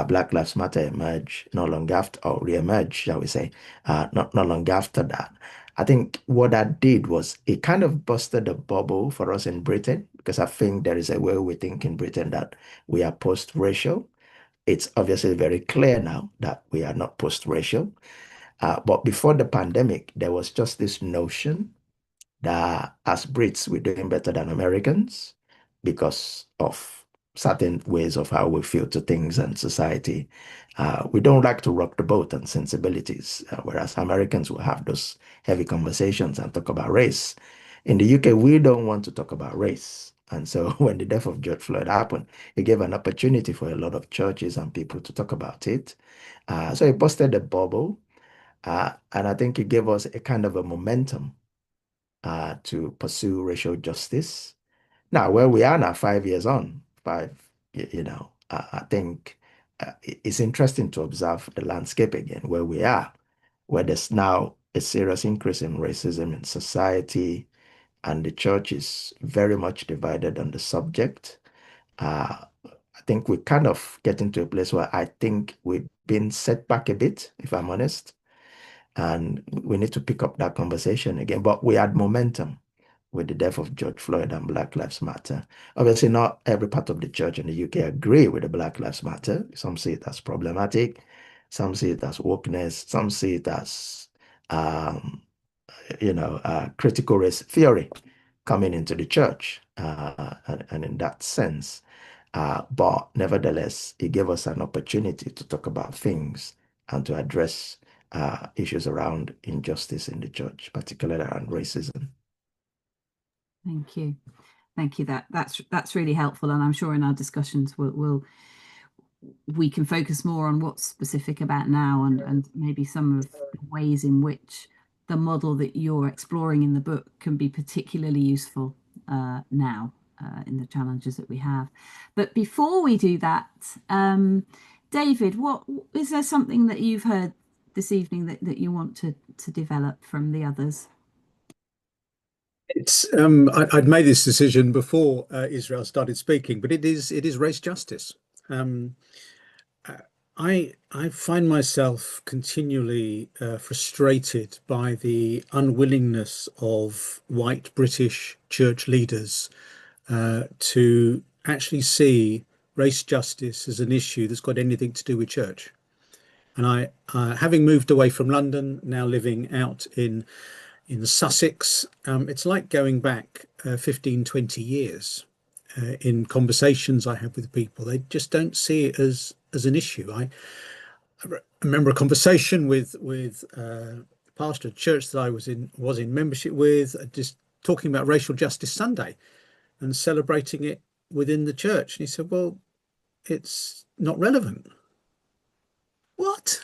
Black Lives Matter emerged not long after, or re-emerged, shall we say, not long after that. I think what that did was it kind of busted the bubble for us in Britain, because I think there is a way we think in Britain that we are post-racial. It's obviously very clear now that we are not post-racial. But before the pandemic, there was just this notion that as Brits, we're doing better than Americans because of certain ways of how we feel to things and society. We don't like to rock the boat on sensibilities, whereas Americans will have those heavy conversations and talk about race. In the UK, we don't want to talk about race. And so when the death of George Floyd happened, it gave an opportunity for a lot of churches and people to talk about it. So it busted the bubble. And I think it gave us a kind of a momentum to pursue racial justice. Now, where we are now, 5 years on, I think it's interesting to observe the landscape again, where we are, where there's now a serious increase in racism in society, and the church is very much divided on the subject. I think we're kind of getting to a place where I think we've been set back a bit, if I'm honest, and we need to pick up that conversation again. But we had momentum with the death of George Floyd and Black Lives Matter. Obviously, not every part of the church in the UK agree with the Black Lives Matter. Some see it as problematic. Some see it as wokeness. Some see it as, critical race theory coming into the church. And in that sense, but nevertheless, it gave us an opportunity to talk about things and to address issues around injustice in the church, particularly around racism. Thank you. Thank you. That's really helpful, and I'm sure in our discussions we can focus more on what's specific about now, and maybe some of the ways in which the model that you're exploring in the book can be particularly useful now in the challenges that we have. But before we do that, David, what is there something that you've heard this evening that you want to develop from the others? It's I'd made this decision before Israel started speaking, but it is race justice. I find myself continually frustrated by the unwillingness of white British church leaders to actually see race justice as an issue that's got anything to do with church. And I, having moved away from London, now living out in Sussex, it's like going back 15, 20 years. In conversations I have with people, they just don't see it as an issue. I remember a conversation with a pastor of church that I was in membership with, just talking about Racial Justice Sunday and celebrating it within the church. And he said, "Well, it's not relevant." What?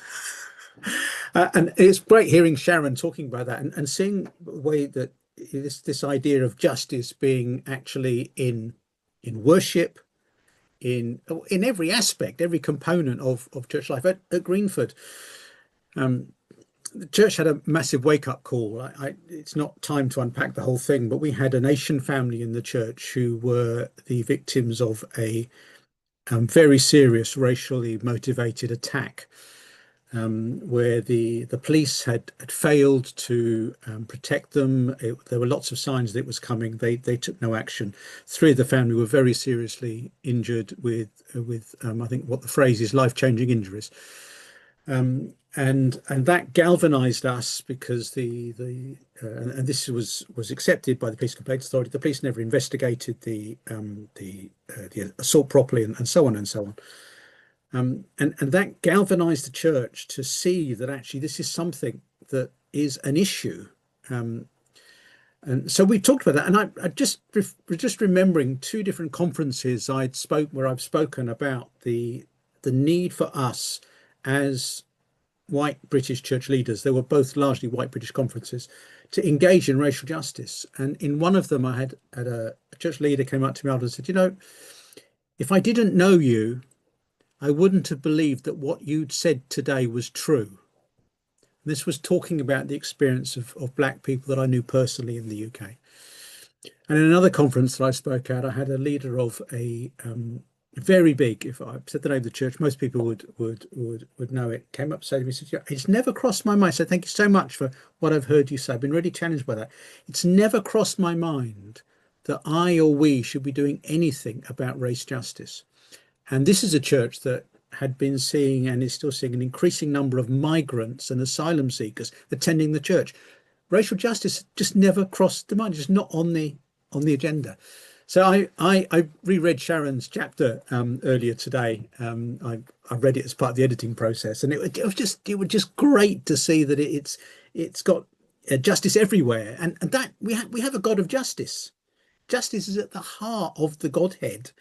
And it's great hearing Sharon talking about that and seeing the way that this idea of justice being actually in worship, in every aspect, every component of church life. At Greenford, the church had a massive wake-up call. It's not time to unpack the whole thing, but we had an Asian family in the church who were the victims of a very serious racially motivated attack, where the police had failed to protect them. There were lots of signs that it was coming. They took no action. 3 of the family were very seriously injured with I think what the phrase is, life-changing injuries. And that galvanized us, because and this was accepted by the Police Complaints Authority. The police never investigated the assault properly, and so on and so on. And that galvanized the church to see that actually this is something that is an issue. And so we talked about that. And I just remembering 2 different conferences where I've spoken about the need for us as white British church leaders. They were both largely white British conferences, to engage in racial justice. And in one of them, I had a church leader came up to me and said, if I didn't know you, I wouldn't have believed that what you'd said today was true. And this was talking about the experience of Black people that I knew personally in the UK. And in another conference that I spoke at, I had a leader of a very big. If I said the name of the church, most people would know it. Came up to say to me, said, "Yeah, it's never crossed my mind." So thank you so much for what I've heard you say. I've been really challenged by that. It's never crossed my mind that I or we should be doing anything about race justice. And this is a church that had been seeing and is still seeing an increasing number of migrants and asylum seekers attending the church. Racial justice just never crossed the mind, just not on the agenda. So I reread Sharon's chapter earlier today. I read it as part of the editing process, and it was just great to see that it's got justice everywhere, and that we have a God of justice. Justice is at the heart of the Godhead,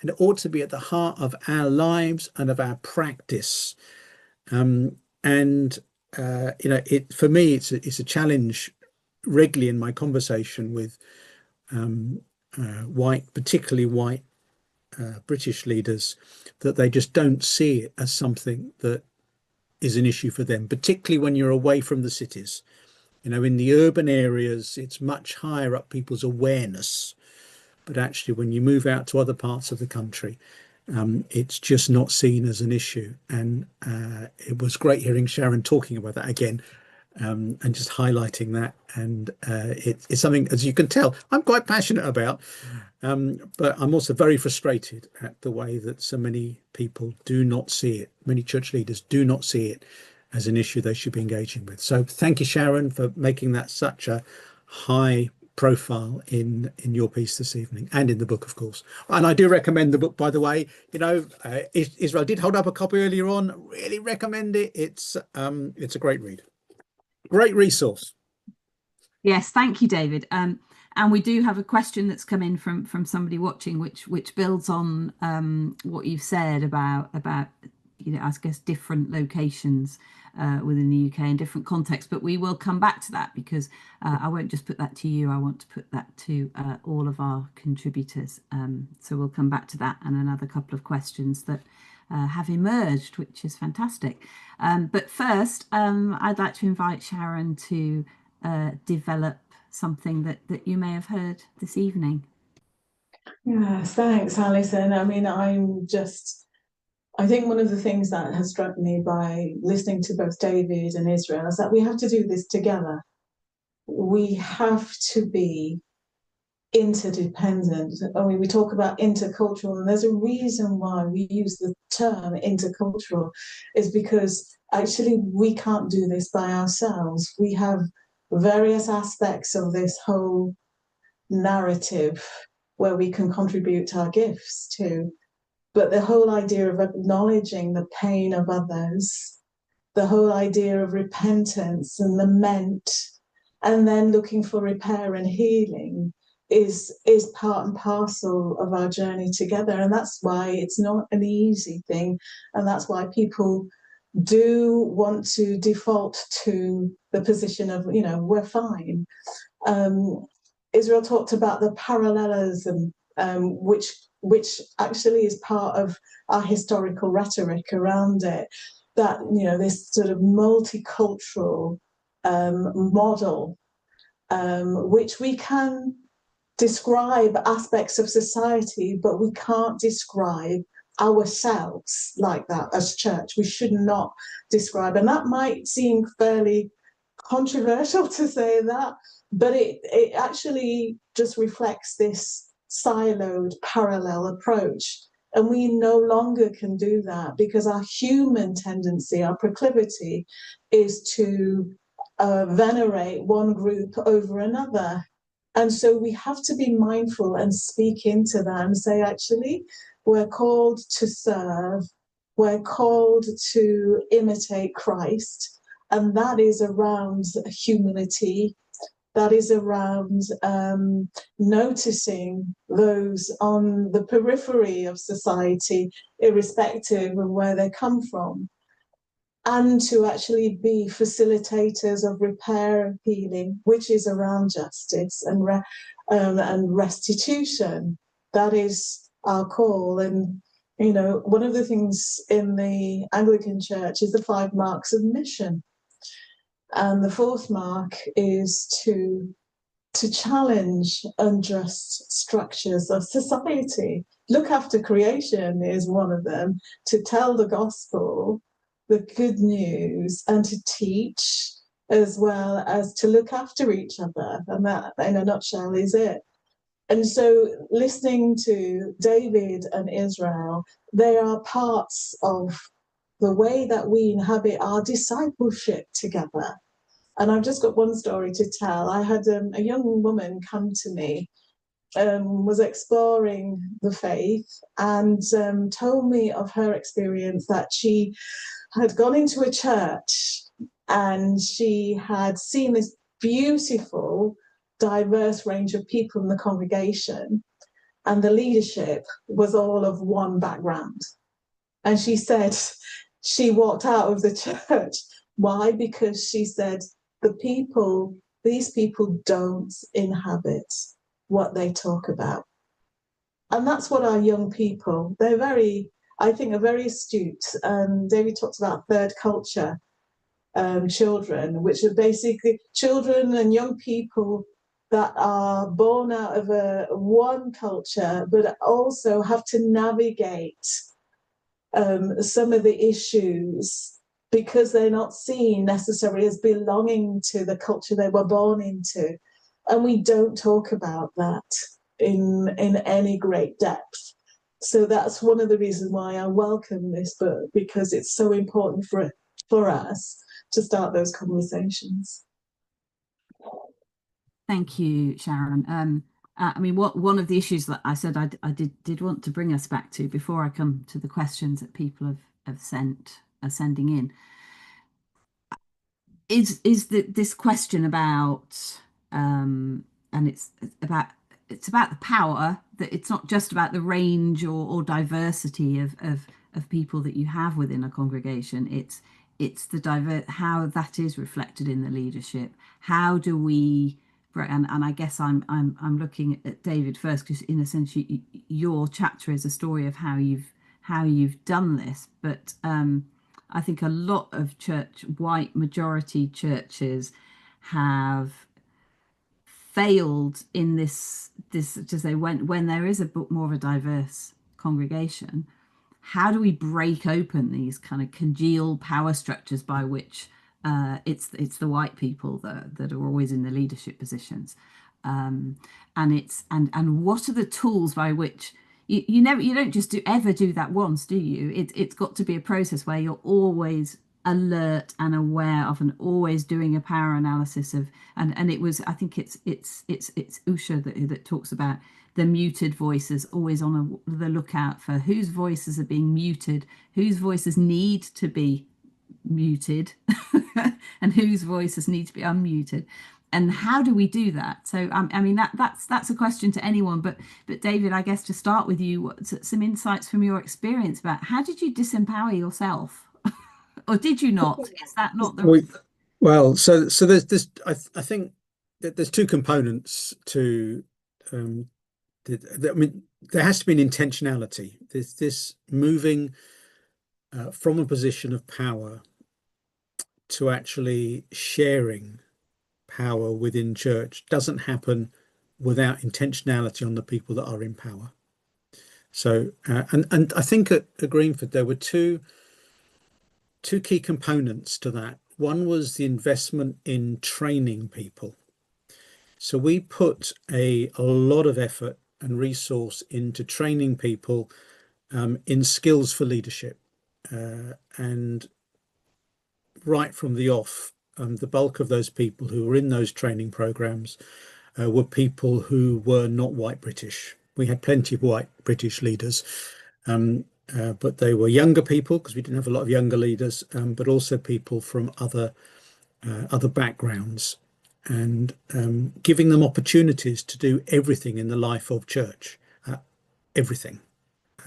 and it ought to be at the heart of our lives and of our practice. For me, it's a challenge regularly in my conversation with particularly white British leaders, that they just don't see it as something that is an issue for them, particularly when you're away from the cities. In the urban areas, it's much higher up people's awareness. But actually, when you move out to other parts of the country, it's just not seen as an issue. And it was great hearing Sharon talking about that again, and just highlighting that. And it's something, as you can tell, I'm quite passionate about, but I'm also very frustrated at the way that so many people do not see it. Many church leaders do not see it as an issue they should be engaging with. So thank you, Sharon, for making that such a high profile in your piece this evening, and in the book, of course. And I do recommend the book, by the way. Israel did hold up a copy earlier on. Really recommend it. It's a great read, great resource. Yes, thank you, David. And we do have a question that's come in from somebody watching, which builds on what you've said about I guess different locations within the UK and different contexts. But we will come back to that, because I won't just put that to you. I want to put that to all of our contributors. So we'll come back to that and another couple of questions that have emerged, which is fantastic. But first, I'd like to invite Sharon to develop something that you may have heard this evening. Yes, thanks, Alison. I mean, I think one of the things that has struck me by listening to both David and Israel is that we have to do this together. We have to be interdependent. I mean, we talk about intercultural, and there's a reason why we use the term intercultural, is because actually we can't do this by ourselves. We have various aspects of this whole narrative where we can contribute our gifts to. But the whole idea of acknowledging the pain of others, the whole idea of repentance and lament, and then looking for repair and healing is part and parcel of our journey together. And that's why it's not an easy thing. And that's why people do want to default to the position of, we're fine. Israel talked about the parallelism, which actually is part of our historical rhetoric around it, that, this sort of multicultural model, which we can describe aspects of society, but we can't describe ourselves like that as church. We should not describe, and that might seem fairly controversial to say that, but it actually just reflects this siloed parallel approach. And we no longer can do that, because our human tendency, our proclivity, is to venerate one group over another. And so we have to be mindful and speak into that and say, actually, we're called to serve, we're called to imitate Christ, and that is around humility. That is around noticing those on the periphery of society, irrespective of where they come from, and to actually be facilitators of repair and healing, which is around justice and restitution. That is our call. And, one of the things in the Anglican Church is the 5 marks of mission. And the 4th mark is to to challenge unjust structures of society. Look after creation is one of them, to tell the gospel, the good news, and to teach, as well as to look after each other. And that, in a nutshell, is it. And so, listening to David and Israel, they are parts of the way that we inhabit our discipleship together. And I've just got one story to tell. I had a young woman come to me, was exploring the faith, and told me of her experience that she had gone into a church and she had seen this beautiful, diverse range of people in the congregation, and the leadership was all of one background. And she said she walked out of the church. Why? Because she said, these people don't inhabit what they talk about. And that's what our young people, they're very, I think, are very astute. David talks about third culture children, which are basically children and young people that are born out of one culture, but also have to navigate some of the issues because they're not seen necessarily as belonging to the culture they were born into. And we don't talk about that in any great depth. So that's one of the reasons why I welcome this book, because it's so important for us to start those conversations. Thank you, Sharon. I mean, one of the issues that I said I did want to bring us back to before I come to the questions that people are sending in is this question about and it's about the power, that it's not just about the range or diversity of people that you have within a congregation. It's the how that is reflected in the leadership. How do we, and I guess I'm looking at David first, because in a sense your chapter is a story of how you've done this, but I think a lot of white majority churches have failed in this to say, when there is more of a diverse congregation, how do we break open these kind of congealed power structures by which it's the white people that are always in the leadership positions, and what are the tools by which you don't just ever do that once, do you? It's got to be a process where you're always alert and aware of, and always doing a power analysis of, and it was, I think it's Usha that talks about the muted voices, always on the lookout for whose voices are being muted, whose voices need to be muted, and whose voices need to be unmuted. And how do we do that? So I mean that's a question to anyone, but David, I guess to start with you, some insights from your experience about how did you disempower yourself, or did you not? Is that not the well? So there's this. I think that there's two components to. I mean, there has to be an intentionality. There's this moving from a position of power to actually sharing power within church doesn't happen without intentionality on the people that are in power. So, and I think at Greenford there were two key components to that. One was the investment in training people. So we put a lot of effort and resource into training people in skills for leadership, and right from the off, the bulk of those people who were in those training programs were people who were not white British. We had plenty of white British leaders, but they were younger people, because we didn't have a lot of younger leaders, but also people from other backgrounds, and giving them opportunities to do everything in the life of church, everything,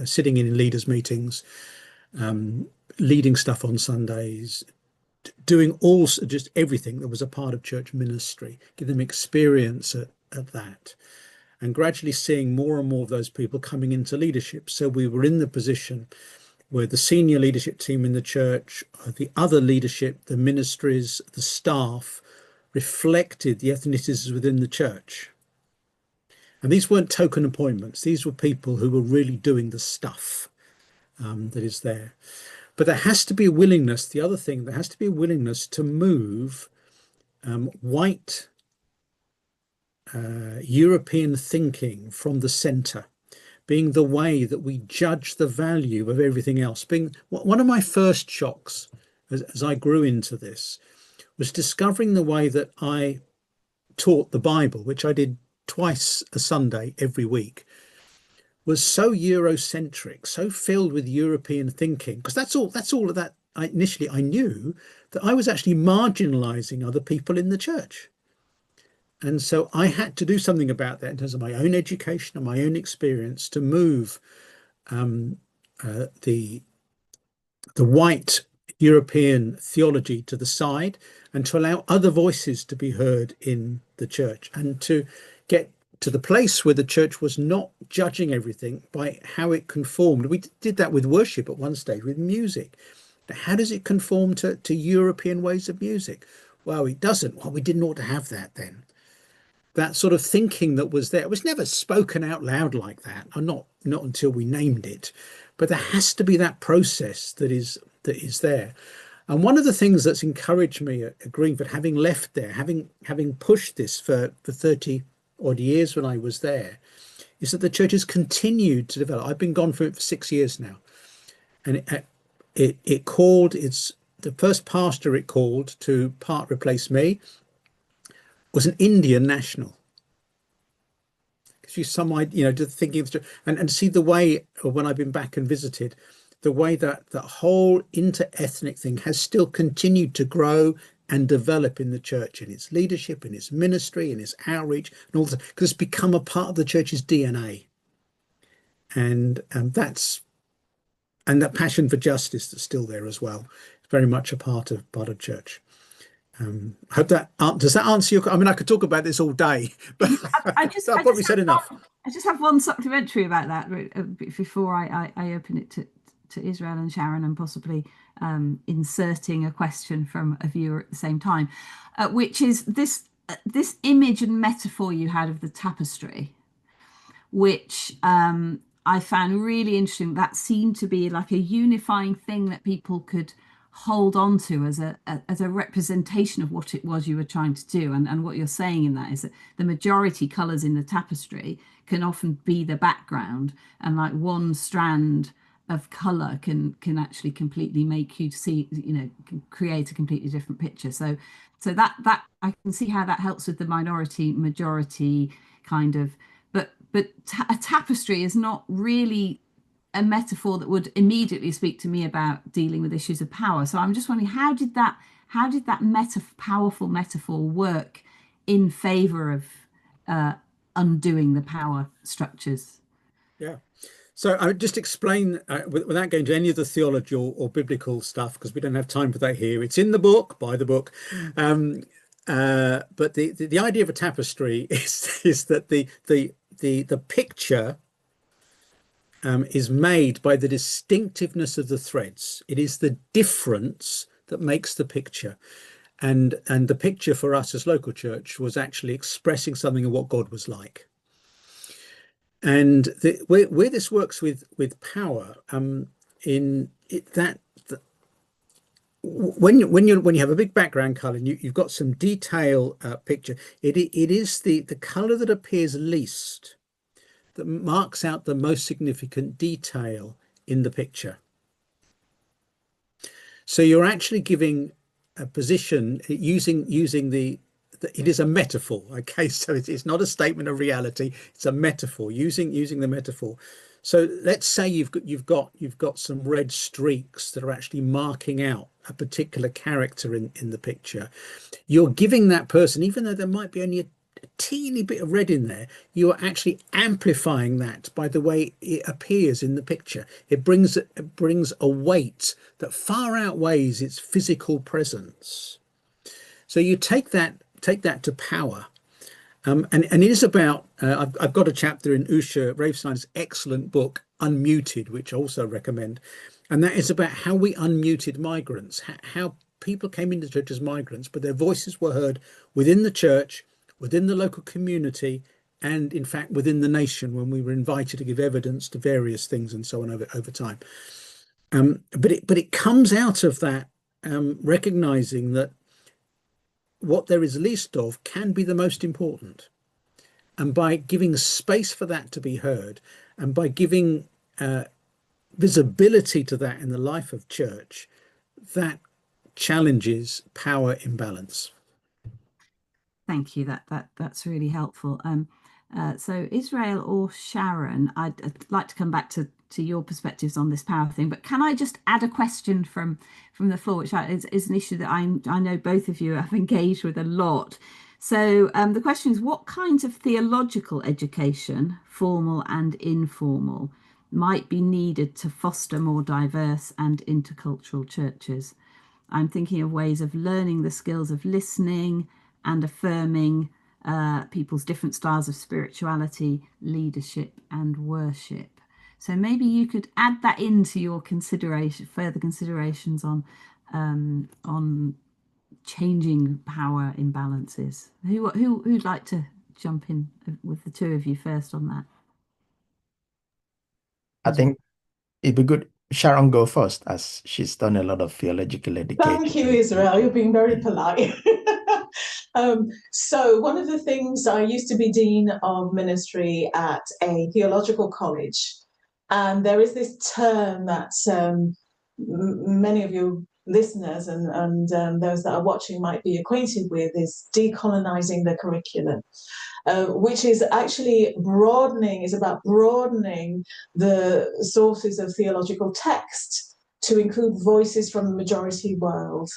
sitting in leaders' meetings, leading stuff on Sundays, doing just everything that was a part of church ministry, give them experience at that, and gradually seeing more and more of those people coming into leadership. So we were in the position where the senior leadership team in the church, the other leadership, the ministries, the staff, reflected the ethnicities within the church. And these weren't token appointments. These were people who were really doing the stuff that is there. But there has to be a willingness. The other thing, there has to be a willingness to move white European thinking from the center, being the way that we judge the value of everything else. Being one of my first shocks as I grew into this was discovering the way that I taught the Bible, which I did twice a Sunday every week, was so Eurocentric, so filled with European thinking, because that's all of that initially I knew, that I was actually marginalizing other people in the church. And so I had to do something about that in terms of my own education and my own experience to move the white European theology to the side and to allow other voices to be heard in the church, and to get to the place where the church was not judging everything by how it conformed. We did that with worship at one stage, with music. How does it conform to European ways of music? Well, it doesn't. Well, we didn't ought to have that then. That sort of thinking that was there, it was never spoken out loud like that, or not until we named it. But there has to be that process that is there. And one of the things that's encouraged me at Greenford, having left there, having pushed this for 30 odd years when I was there, is that the church has continued to develop. I've been gone for it for 6 years now, and the first pastor it called to part replace me was an Indian national. Gives you some idea, to thinking and see the way, when I've been back and visited, the way that the whole inter-ethnic thing has still continued to grow and develop in the church, in its leadership, in its ministry, in its outreach, and all that, because it's become a part of the church's DNA. And that passion for justice that's still there as well. It's very much a part of church. I hope that does that answer your. I mean, I could talk about this all day, but I've probably said enough. I just have one supplementary about that before I open it to Israel and Sharon, and possibly inserting a question from a viewer at the same time, which is this image and metaphor you had of the tapestry, which I found really interesting. That seemed to be like a unifying thing that people could hold on to as a representation of what it was you were trying to do. And what you're saying in that is that the majority colours in the tapestry can often be the background, and like one strand of colour can actually completely make you see, can create a completely different picture. So that I can see how that helps with the minority majority kind of, but a tapestry is not really a metaphor that would immediately speak to me about dealing with issues of power. So I'm just wondering, how did that powerful metaphor work in favour of undoing the power structures? Yeah. So I would just explain, without going to any of the theology or biblical stuff, because we don't have time for that here. It's in the book, buy the book. But the idea of a tapestry is that the picture is made by the distinctiveness of the threads. It is the difference that makes the picture. And the picture for us as local church was actually expressing something of what God was like. And where this works with power, when you have a big background color and you've got some detail picture, it is the color that appears least that marks out the most significant detail in the picture. So you're actually giving a position using it is a metaphor. Okay, so it's not a statement of reality, it's a metaphor, using the metaphor. So let's say you've got some red streaks that are actually marking out a particular character in the picture. You're giving that person, even though there might be only a teeny bit of red in there, you are actually amplifying that by the way it appears in the picture. It brings a weight that far outweighs its physical presence. So you take that to power, and it is about. I've got a chapter in Usha Ravestein's excellent book Unmuted, which I also recommend, and that is about how we unmuted migrants, how people came into church as migrants, but their voices were heard within the church, within the local community, and in fact within the nation, when we were invited to give evidence to various things and so on over time. But it comes out of that recognizing that what there is least of can be the most important. And by giving space for that to be heard, and by giving visibility to that in the life of church, that challenges power imbalance. Thank you. That's really helpful. So Israel or Sharon, I'd like to come back to your perspectives on this power thing, but can I just add a question from the floor, which is an issue that I know both of you have engaged with a lot. So the question is, what kinds of theological education, formal and informal, might be needed to foster more diverse and intercultural churches? I'm thinking of ways of learning the skills of listening and affirming people's different styles of spirituality, leadership, and worship. So maybe you could add that into your further considerations on changing power imbalances. Who'd like to jump in with the two of you first on that? I think it'd be good. Sharon, go first, as she's done a lot of theological education. Thank you, Israel. You're being very polite. So one of the things, I used to be Dean of Ministry at a theological college, and there is this term that many of your listeners and those that are watching might be acquainted with, is decolonizing the curriculum. Which is actually about broadening the sources of theological text to include voices from the majority world.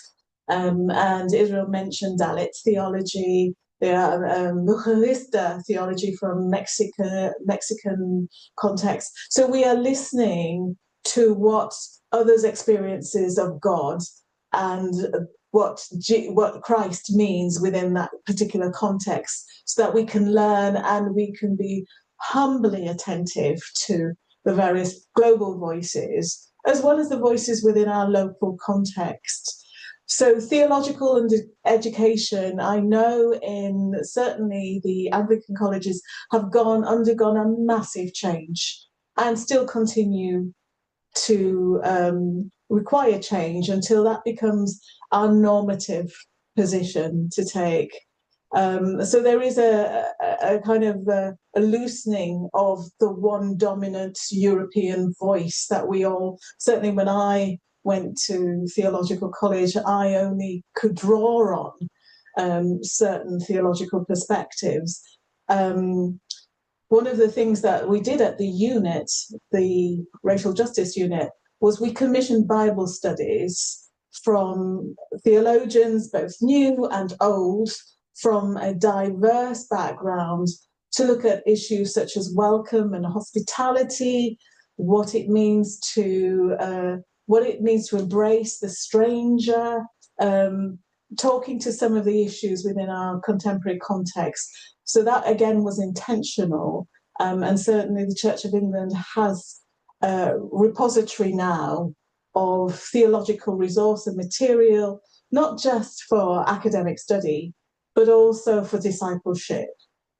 And Israel mentioned Dalit theology, Mujerista theology from Mexican context. So we are listening to what others' experiences of God and what Christ means within that particular context, so that we can learn and we can be humbly attentive to the various global voices, as well as the voices within our local context. So theological and education, I know certainly the Anglican colleges have undergone a massive change and still continue to require change until that becomes our normative position to take. So there is a kind of a loosening of the one dominant European voice that we all, certainly when I went to theological college, I only could draw on certain theological perspectives. One of the things that we did at the unit, the racial justice unit, was we commissioned Bible studies from theologians, both new and old, from a diverse background, to look at issues such as welcome and hospitality, what it means to embrace the stranger, talking to some of the issues within our contemporary context. So that again was intentional, and certainly the Church of England has a repository now of theological resource and material, not just for academic study, but also for discipleship,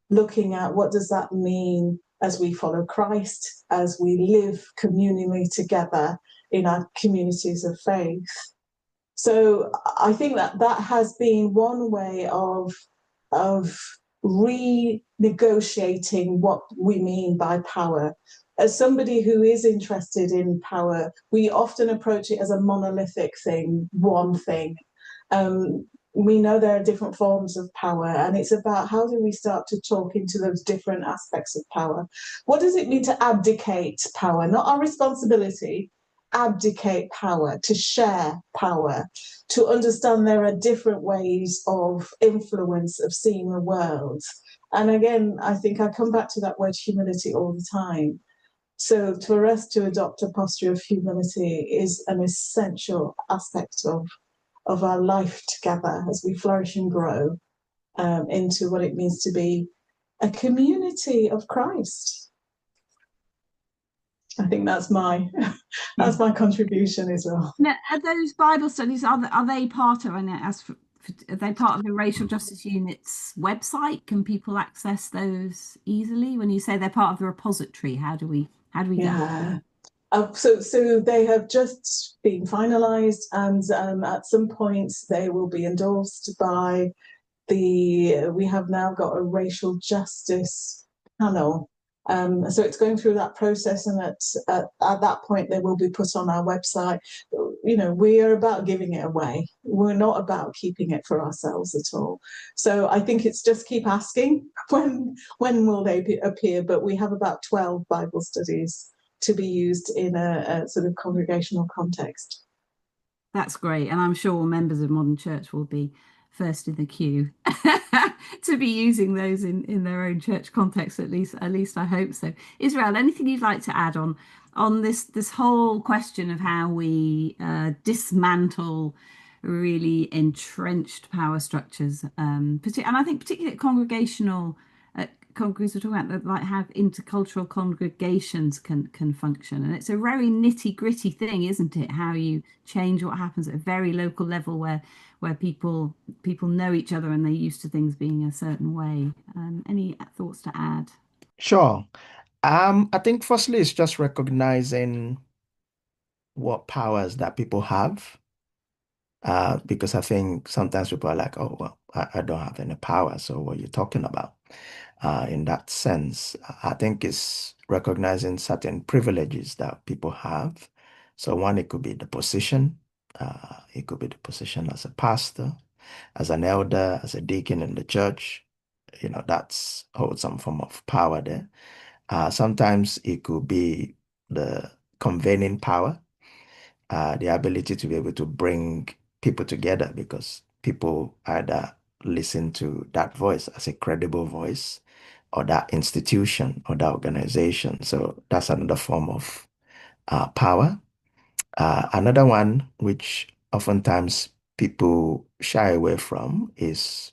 looking at what does that mean as we follow Christ, as we live communally together in our communities of faith. So I think that has been one way of renegotiating what we mean by power. As somebody who is interested in power, we often approach it as a monolithic thing, one thing. We know there are different forms of power, and it's about how do we start to talk into those different aspects of power. What does it mean to abdicate power? Not our responsibility, abdicate power, to share power, to understand there are different ways of influence, of seeing the world. And again, I think I come back to that word humility all the time. So for us to adopt a posture of humility is an essential aspect of our life together as we flourish and grow into what it means to be a community of Christ. I think that's my that's my contribution as well. Now, are those Bible studies, are they part of, and are they part of the Racial Justice Unit's website? Can people access those easily? When you say they're part of the repository, how do we get? Yeah. So they have just been finalised, and at some point they will be endorsed by we have now got a racial justice panel. So it's going through that process, and at that point they will be put on our website. You know, we are about giving it away. We're not about keeping it for ourselves at all. So I think it's just keep asking when will they appear. But we have about 12 Bible studies to be used in a sort of congregational context. That's great, and I'm sure members of Modern Church will be first in the queue to be using those in their own church context. At least I hope so. Israel, anything you'd like to add on this whole question of how we dismantle really entrenched power structures, and I think particularly at congregational congregations, we're talking about like how intercultural congregations can function, and it's a very nitty-gritty thing, isn't it? How you change what happens at a very local level where people know each other and they're used to things being a certain way. Any thoughts to add? Sure. I think firstly it's just recognizing what powers that people have. Because I think sometimes people are like, oh, well, I don't have any power, so what are you talking about? In that sense, I think it's recognizing certain privileges that people have. So one, it could be the position. It could be the position as a pastor, as an elder, as a deacon in the church. You know, that's holds some form of power there. Sometimes it could be the convening power, the ability to be able to bring people together because people either listen to that voice as a credible voice or that institution or that organization. So that's another form of power. Another one, which oftentimes people shy away from, is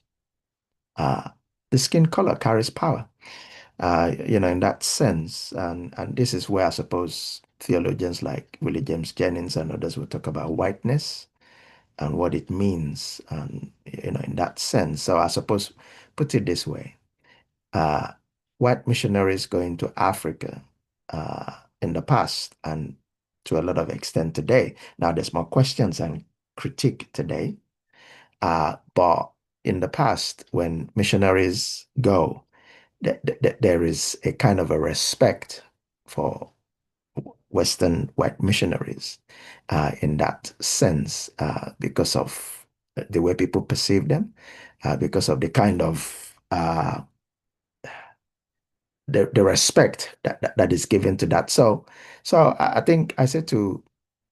the skin color carries power. You know, in that sense, and this is where I suppose theologians like Willie James Jennings and others will talk about whiteness and what it means, and you know, in that sense. So I suppose, put it this way, uh, white missionaries going to Africa in the past and to a lot of extent today. Now, there's more questions and critique today, but in the past, when missionaries go, there is a kind of a respect for Western white missionaries in that sense because of the way people perceive them, because of the kind of the respect that is given to that. So I think I said to,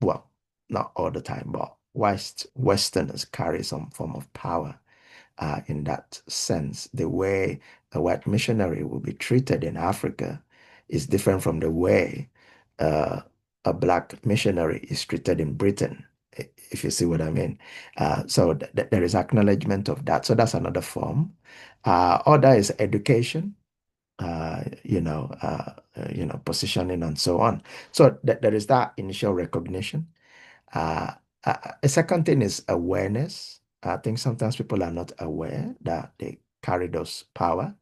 well, not all the time, but Westerners carry some form of power in that sense. The way a white missionary will be treated in Africa is different from the way a black missionary is treated in Britain, if you see what I mean. So there is acknowledgement of that. So that's another form. Other is education. Positioning and so on. So there is that initial recognition. A second thing is awareness. I think sometimes people are not aware that they carry those power.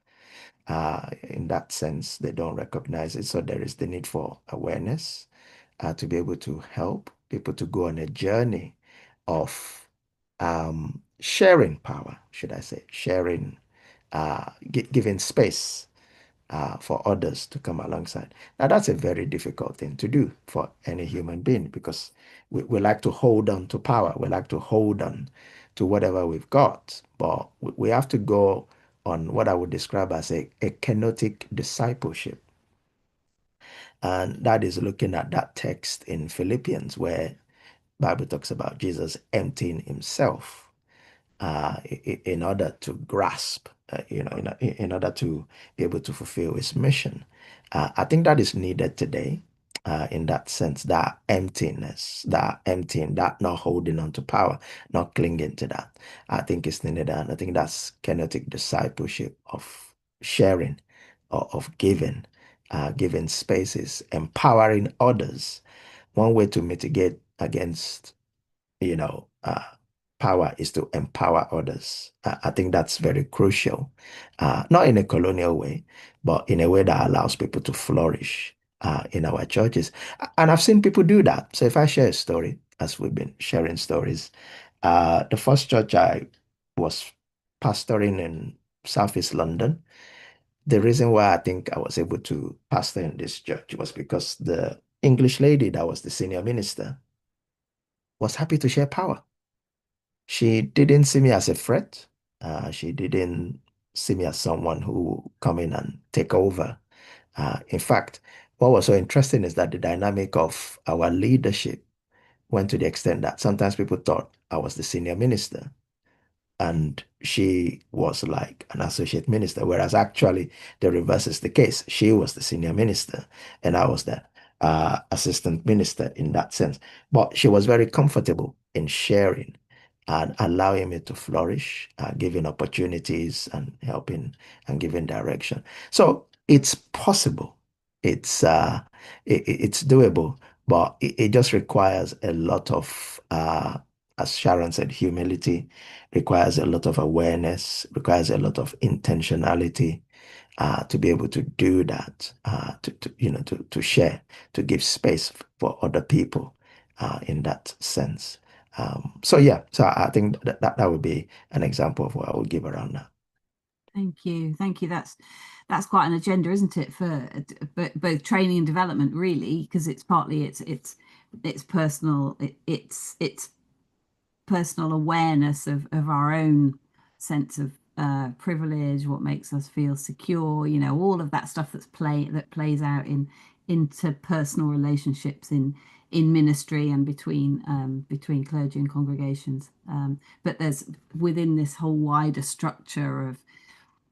In that sense, they don't recognize it. So there is the need for awareness to be able to help people to go on a journey of sharing power, should I say, sharing, giving space for others to come alongside. Now, that's a very difficult thing to do for any human being because we like to hold on to power. We like to hold on to whatever we've got. But we have to go on what I would describe as a kenotic discipleship. And that is looking at that text in Philippians where Bible talks about Jesus emptying himself in order to grasp, in order to be able to fulfill his mission. I think that is needed today in that sense, that emptiness, that emptying, that not holding on to power, not clinging to that. I think it's needed. And I think that's kenotic discipleship of sharing or of giving giving spaces, empowering others. One way to mitigate against, power is to empower others. I think that's very crucial, not in a colonial way, but in a way that allows people to flourish in our churches. And I've seen people do that. So if I share a story, as we've been sharing stories, the first church I was pastoring in Southeast London, the reason why I think I was able to pastor in this church was because the English lady that was the senior minister was happy to share power. She didn't see me as a threat. She didn't see me as someone who come in and take over. In fact, what was so interesting is that the dynamic of our leadership went to the extent that sometimes people thought I was the senior minister and she was like an associate minister, whereas actually the reverse is the case. She was the senior minister and I was the assistant minister in that sense. But she was very comfortable in sharing and allowing me to flourish, giving opportunities and helping and giving direction. So it's possible. It's doable, but it just requires a lot of as Sharon said, humility, requires a lot of awareness, requires a lot of intentionality to be able to do that, to share, to give space for other people in that sense. So yeah, so I think that would be an example of what I would give around that. Thank you. That's quite an agenda, isn't it, for both training and development, really, because it's partly it's personal, it's personal awareness of our own sense of privilege, what makes us feel secure, all of that stuff that plays out in interpersonal relationships in ministry and between clergy and congregations. But there's within this whole wider structure of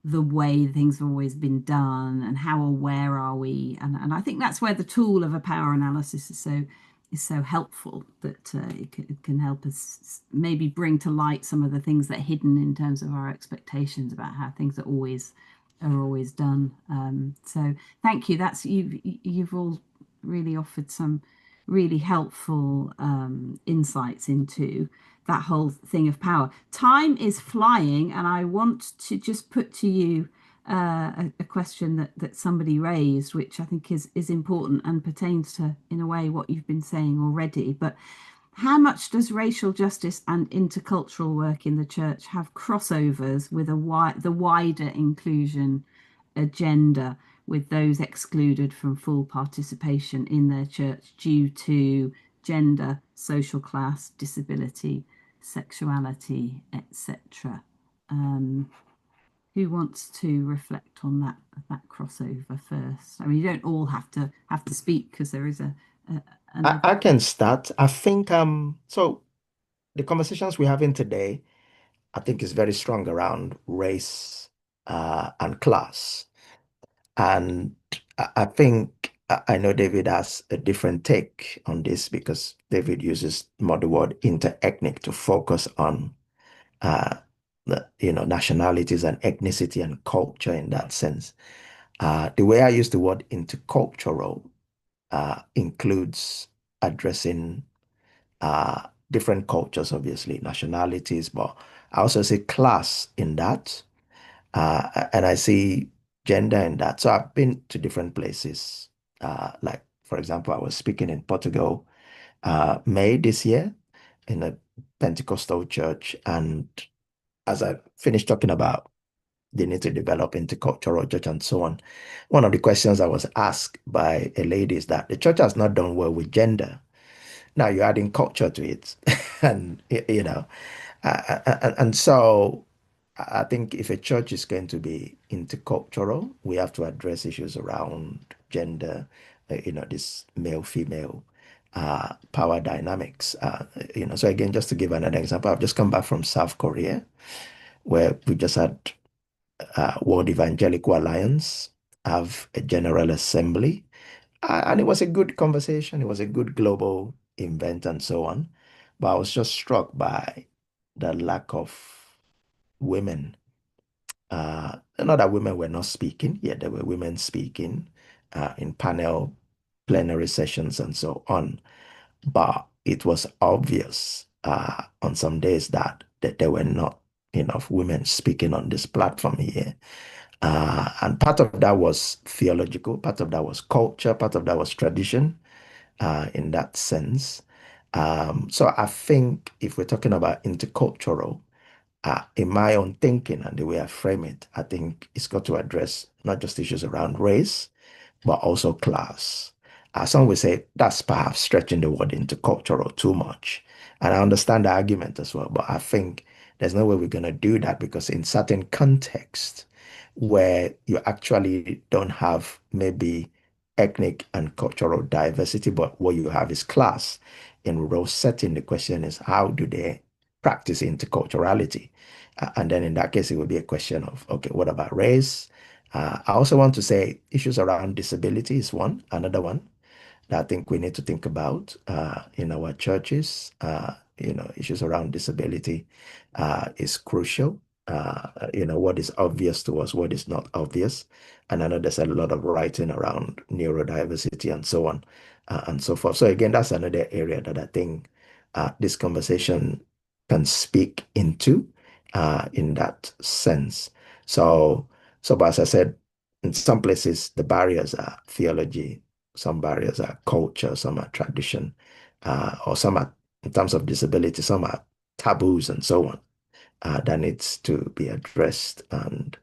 the way things have always been done and how aware are we, and I think that's where the tool of a power analysis is so helpful, that it can help us maybe bring to light some of the things that are hidden in terms of our expectations about how things are always done. So thank you. You've all really offered some really helpful insights into that whole thing of power. Time is flying, and I want to just put to you a question that somebody raised, which I think is important and pertains to, in a way, what you've been saying already. But how much does racial justice and intercultural work in the church have crossovers with the wider inclusion agenda, with those excluded from full participation in their church due to gender, social class, disability, sexuality, etc.? Who wants to reflect on that crossover first? I mean, you don't all have to speak, because there is I can start. I think so the conversations we're having today, I think is very strong around race and class. And I think I know David has a different take on this because David uses more the word interethnic to focus on nationalities and ethnicity and culture in that sense. The way I use the word intercultural includes addressing different cultures, obviously, nationalities, but I also say class in that. And I see gender in that. So I've been to different places. Like, for example, I was speaking in Portugal May this year in a Pentecostal church. And as I finished talking about the need to develop intercultural church and so on, one of the questions I was asked by a lady is that the church has not done well with gender. Now you're adding culture to it. And, and so I think if a church is going to be intercultural, we have to address issues around gender, this male-female power dynamics. So again, just to give another example, I've just come back from South Korea, where we just had World Evangelical Alliance have a General Assembly. And it was a good conversation. It was a good global event and so on. But I was just struck by the lack of women. Not that women were not speaking, yeah, there were women speaking, in panel plenary sessions and so on. But it was obvious on some days that there were not enough women speaking on this platform here. And part of that was theological, part of that was culture, part of that was tradition in that sense. So I think if we're talking about intercultural, in my own thinking and the way I frame it, I think it's got to address not just issues around race, but also class. Some would say that's perhaps stretching the word intercultural too much. And I understand the argument as well, but I think there's no way we're going to do that, because in certain contexts where you actually don't have maybe ethnic and cultural diversity, but what you have is class. In rural setting, the question is, how do they practice interculturality? And then in that case, it would be a question of, okay, what about race? I also want to say issues around disability is another one that I think we need to think about in our churches. Issues around disability is crucial. What is obvious to us, what is not obvious. And I know there's a lot of writing around neurodiversity and so on and so forth. So again, that's another area that I think this conversation can speak into in that sense. But as I said, in some places, the barriers are theology, some barriers are culture, some are tradition, or some are, in terms of disability, some are taboos and so on that needs to be addressed. And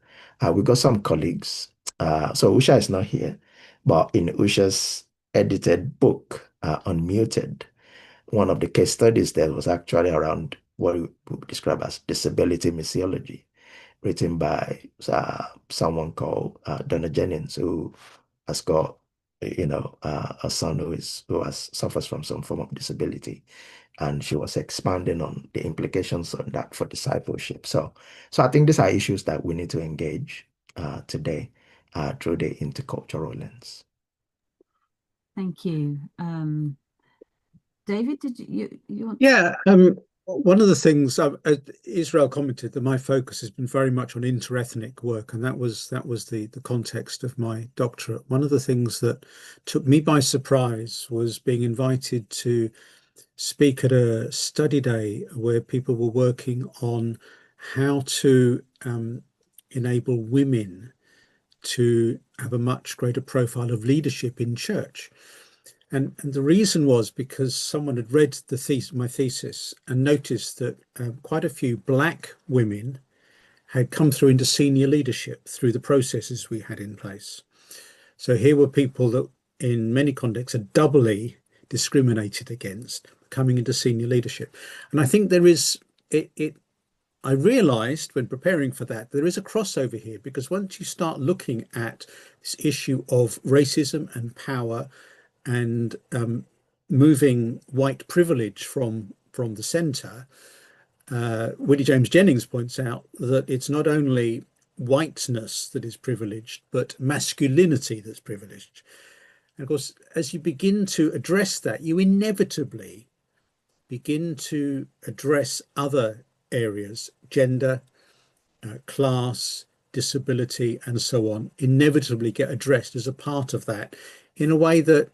we got some colleagues. So Usha is not here, but in Usha's edited book, Unmuted, one of the case studies there was actually around what we would describe as disability missiology, written by someone called Donna Jennings, who has got a son who suffers from some form of disability, and she was expanding on the implications of that for discipleship. So I think these are issues that we need to engage today through the intercultural lens. Thank you. David, did you want? Yeah, one of the things Israel commented that my focus has been very much on interethnic work, and that was the context of my doctorate. One of the things that took me by surprise was being invited to speak at a study day where people were working on how to enable women to have a much greater profile of leadership in church. And the reason was because someone had read my thesis and noticed that quite a few Black women had come through into senior leadership through the processes we had in place. So here were people that in many contexts are doubly discriminated against coming into senior leadership. And I think there is, I realized when preparing for that, there is a crossover here, because once you start looking at this issue of racism and power and moving white privilege from the center, Willie James Jennings points out that it's not only whiteness that is privileged, but masculinity that's privileged. And of course, as you begin to address that, you inevitably begin to address other areas, gender, class, disability, and so on, inevitably get addressed as a part of that in a way that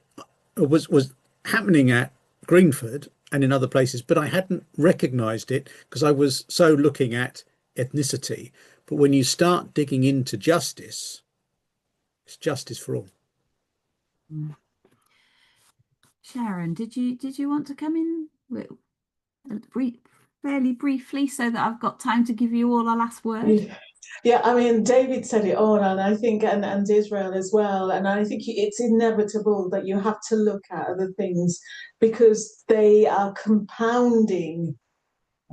was happening at Greenford and in other places, but I hadn't recognized it because I was so looking at ethnicity. But when you start digging into justice, it's justice for all. Sharon, did you want to come in fairly briefly so that I've got time to give you all a last word? Yeah, I mean, David said it all, and I think, and Israel as well, and I think it's inevitable that you have to look at other things because they are compounding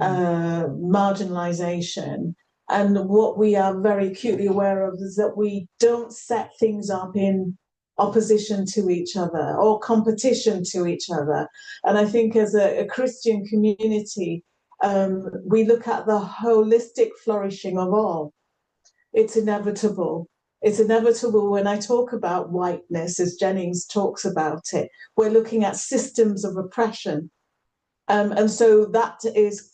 marginalization. And what we are very acutely aware of is that we don't set things up in opposition to each other or competition to each other. And I think as a Christian community, we look at the holistic flourishing of all. It's inevitable. It's inevitable when I talk about whiteness, as Jennings talks about it. We're looking at systems of oppression. And so that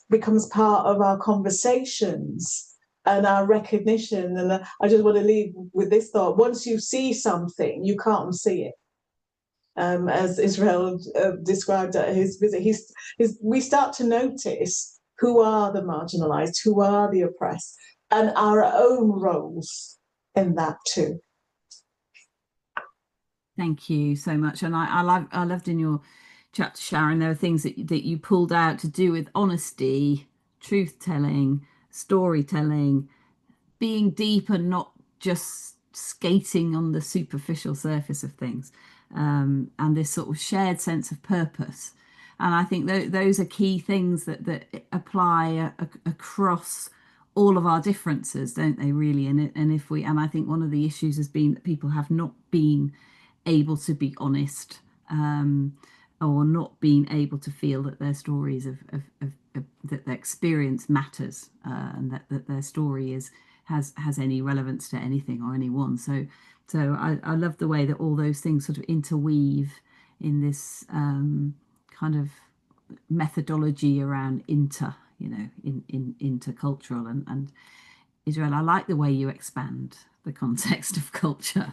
becomes part of our conversations and our recognition. And I just want to leave with this thought: once you see something, you can't unsee it. As Israel described at his visit, we start to notice who are the marginalized, who are the oppressed, and our own roles in that too. Thank you so much. And I loved in your chapter, Sharon, there are things that you pulled out to do with honesty, truth telling, storytelling, being deep and not just skating on the superficial surface of things, and this sort of shared sense of purpose. And I think those are key things that apply across all of our differences, don't they, really? And I think one of the issues has been that people have not been able to be honest, or not being able to feel that their stories of that their experience matters, and that their story has any relevance to anything or anyone. So I love the way that all those things sort of interweave in this kind of methodology around intercultural and Israel. I like the way you expand the context of culture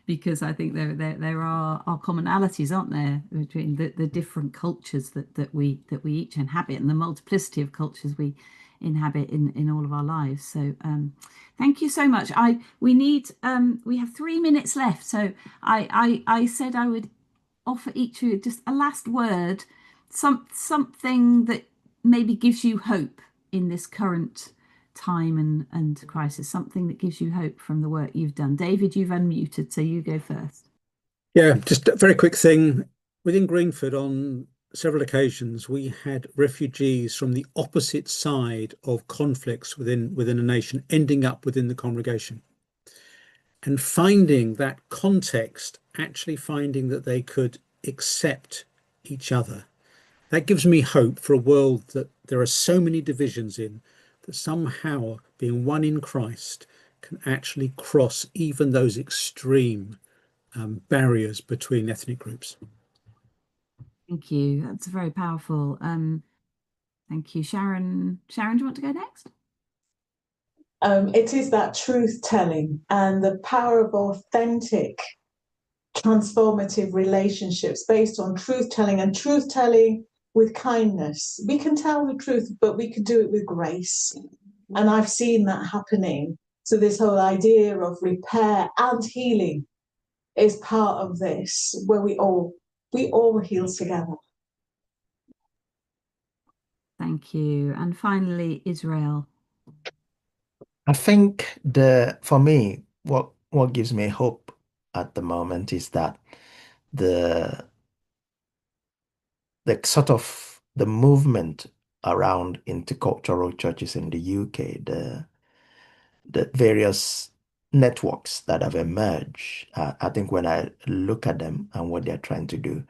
because I think there are commonalities, aren't there, between the different cultures that we each inhabit and the multiplicity of cultures we inhabit in all of our lives. So thank you so much. We have 3 minutes left, so I said I would offer each of you just a last word, something that maybe gives you hope in this current time and crisis, something that gives you hope from the work you've done. David, you've unmuted, so you go first. Yeah, just a very quick thing. Within Greenford, on several occasions, we had refugees from the opposite side of conflicts within a nation ending up within the congregation. And finding that context, actually finding that they could accept each other. That gives me hope for a world that there are so many divisions in, that somehow being one in Christ can actually cross even those extreme barriers between ethnic groups. Thank you. That's very powerful. Thank you, Sharon. Sharon, do you want to go next? It is that truth telling and the power of authentic, transformative relationships based on truth telling, and truth telling with kindness. We can tell the truth, but we can do it with grace. And I've seen that happening. So this whole idea of repair and healing is part of this, where we all heal together. Thank you. And finally, Israel. I think for me, what gives me hope at the moment is that the sort of the movement around intercultural churches in the UK, the various networks that have emerged. I think when I look at them and what they're trying to do,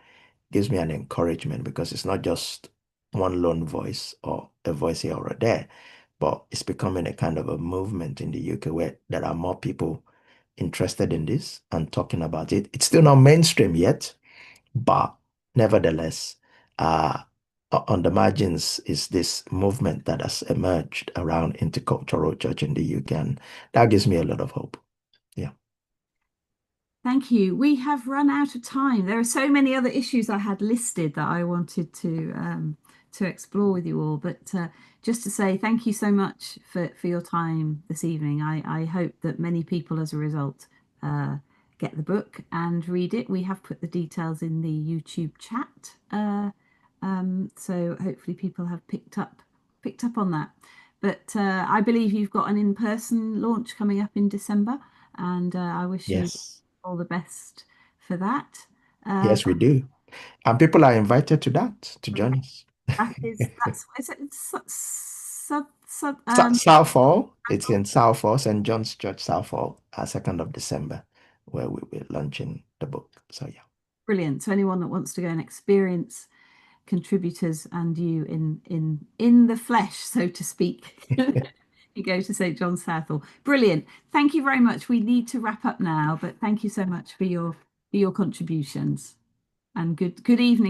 gives me an encouragement, because it's not just one lone voice or a voice here or there, but it's becoming a kind of a movement in the UK where there are more people interested in this and talking about it. It's still not mainstream yet, but nevertheless, on the margins is this movement that has emerged around intercultural church in the UK, and that gives me a lot of hope. Yeah. Thank you. We have run out of time. There are so many other issues I had listed that I wanted to explore with you all, but just to say thank you so much for your time this evening. I hope that many people as a result get the book and read it. We have put the details in the YouTube chat, so hopefully people have picked up on that. But I believe you've got an in-person launch coming up in December, and I wish you all the best for that. Yes, we do. And people are invited to that, to join us. Southall. It's in Southall, St. John's Church, Southall, 2nd of December, where we'll be launching the book. So, yeah. Brilliant. So anyone that wants to go and experience contributors and you in the flesh, so to speak, you go to St. John's Southall. Brilliant. Thank you very much. We need to wrap up now, but thank you so much for your contributions, and good evening.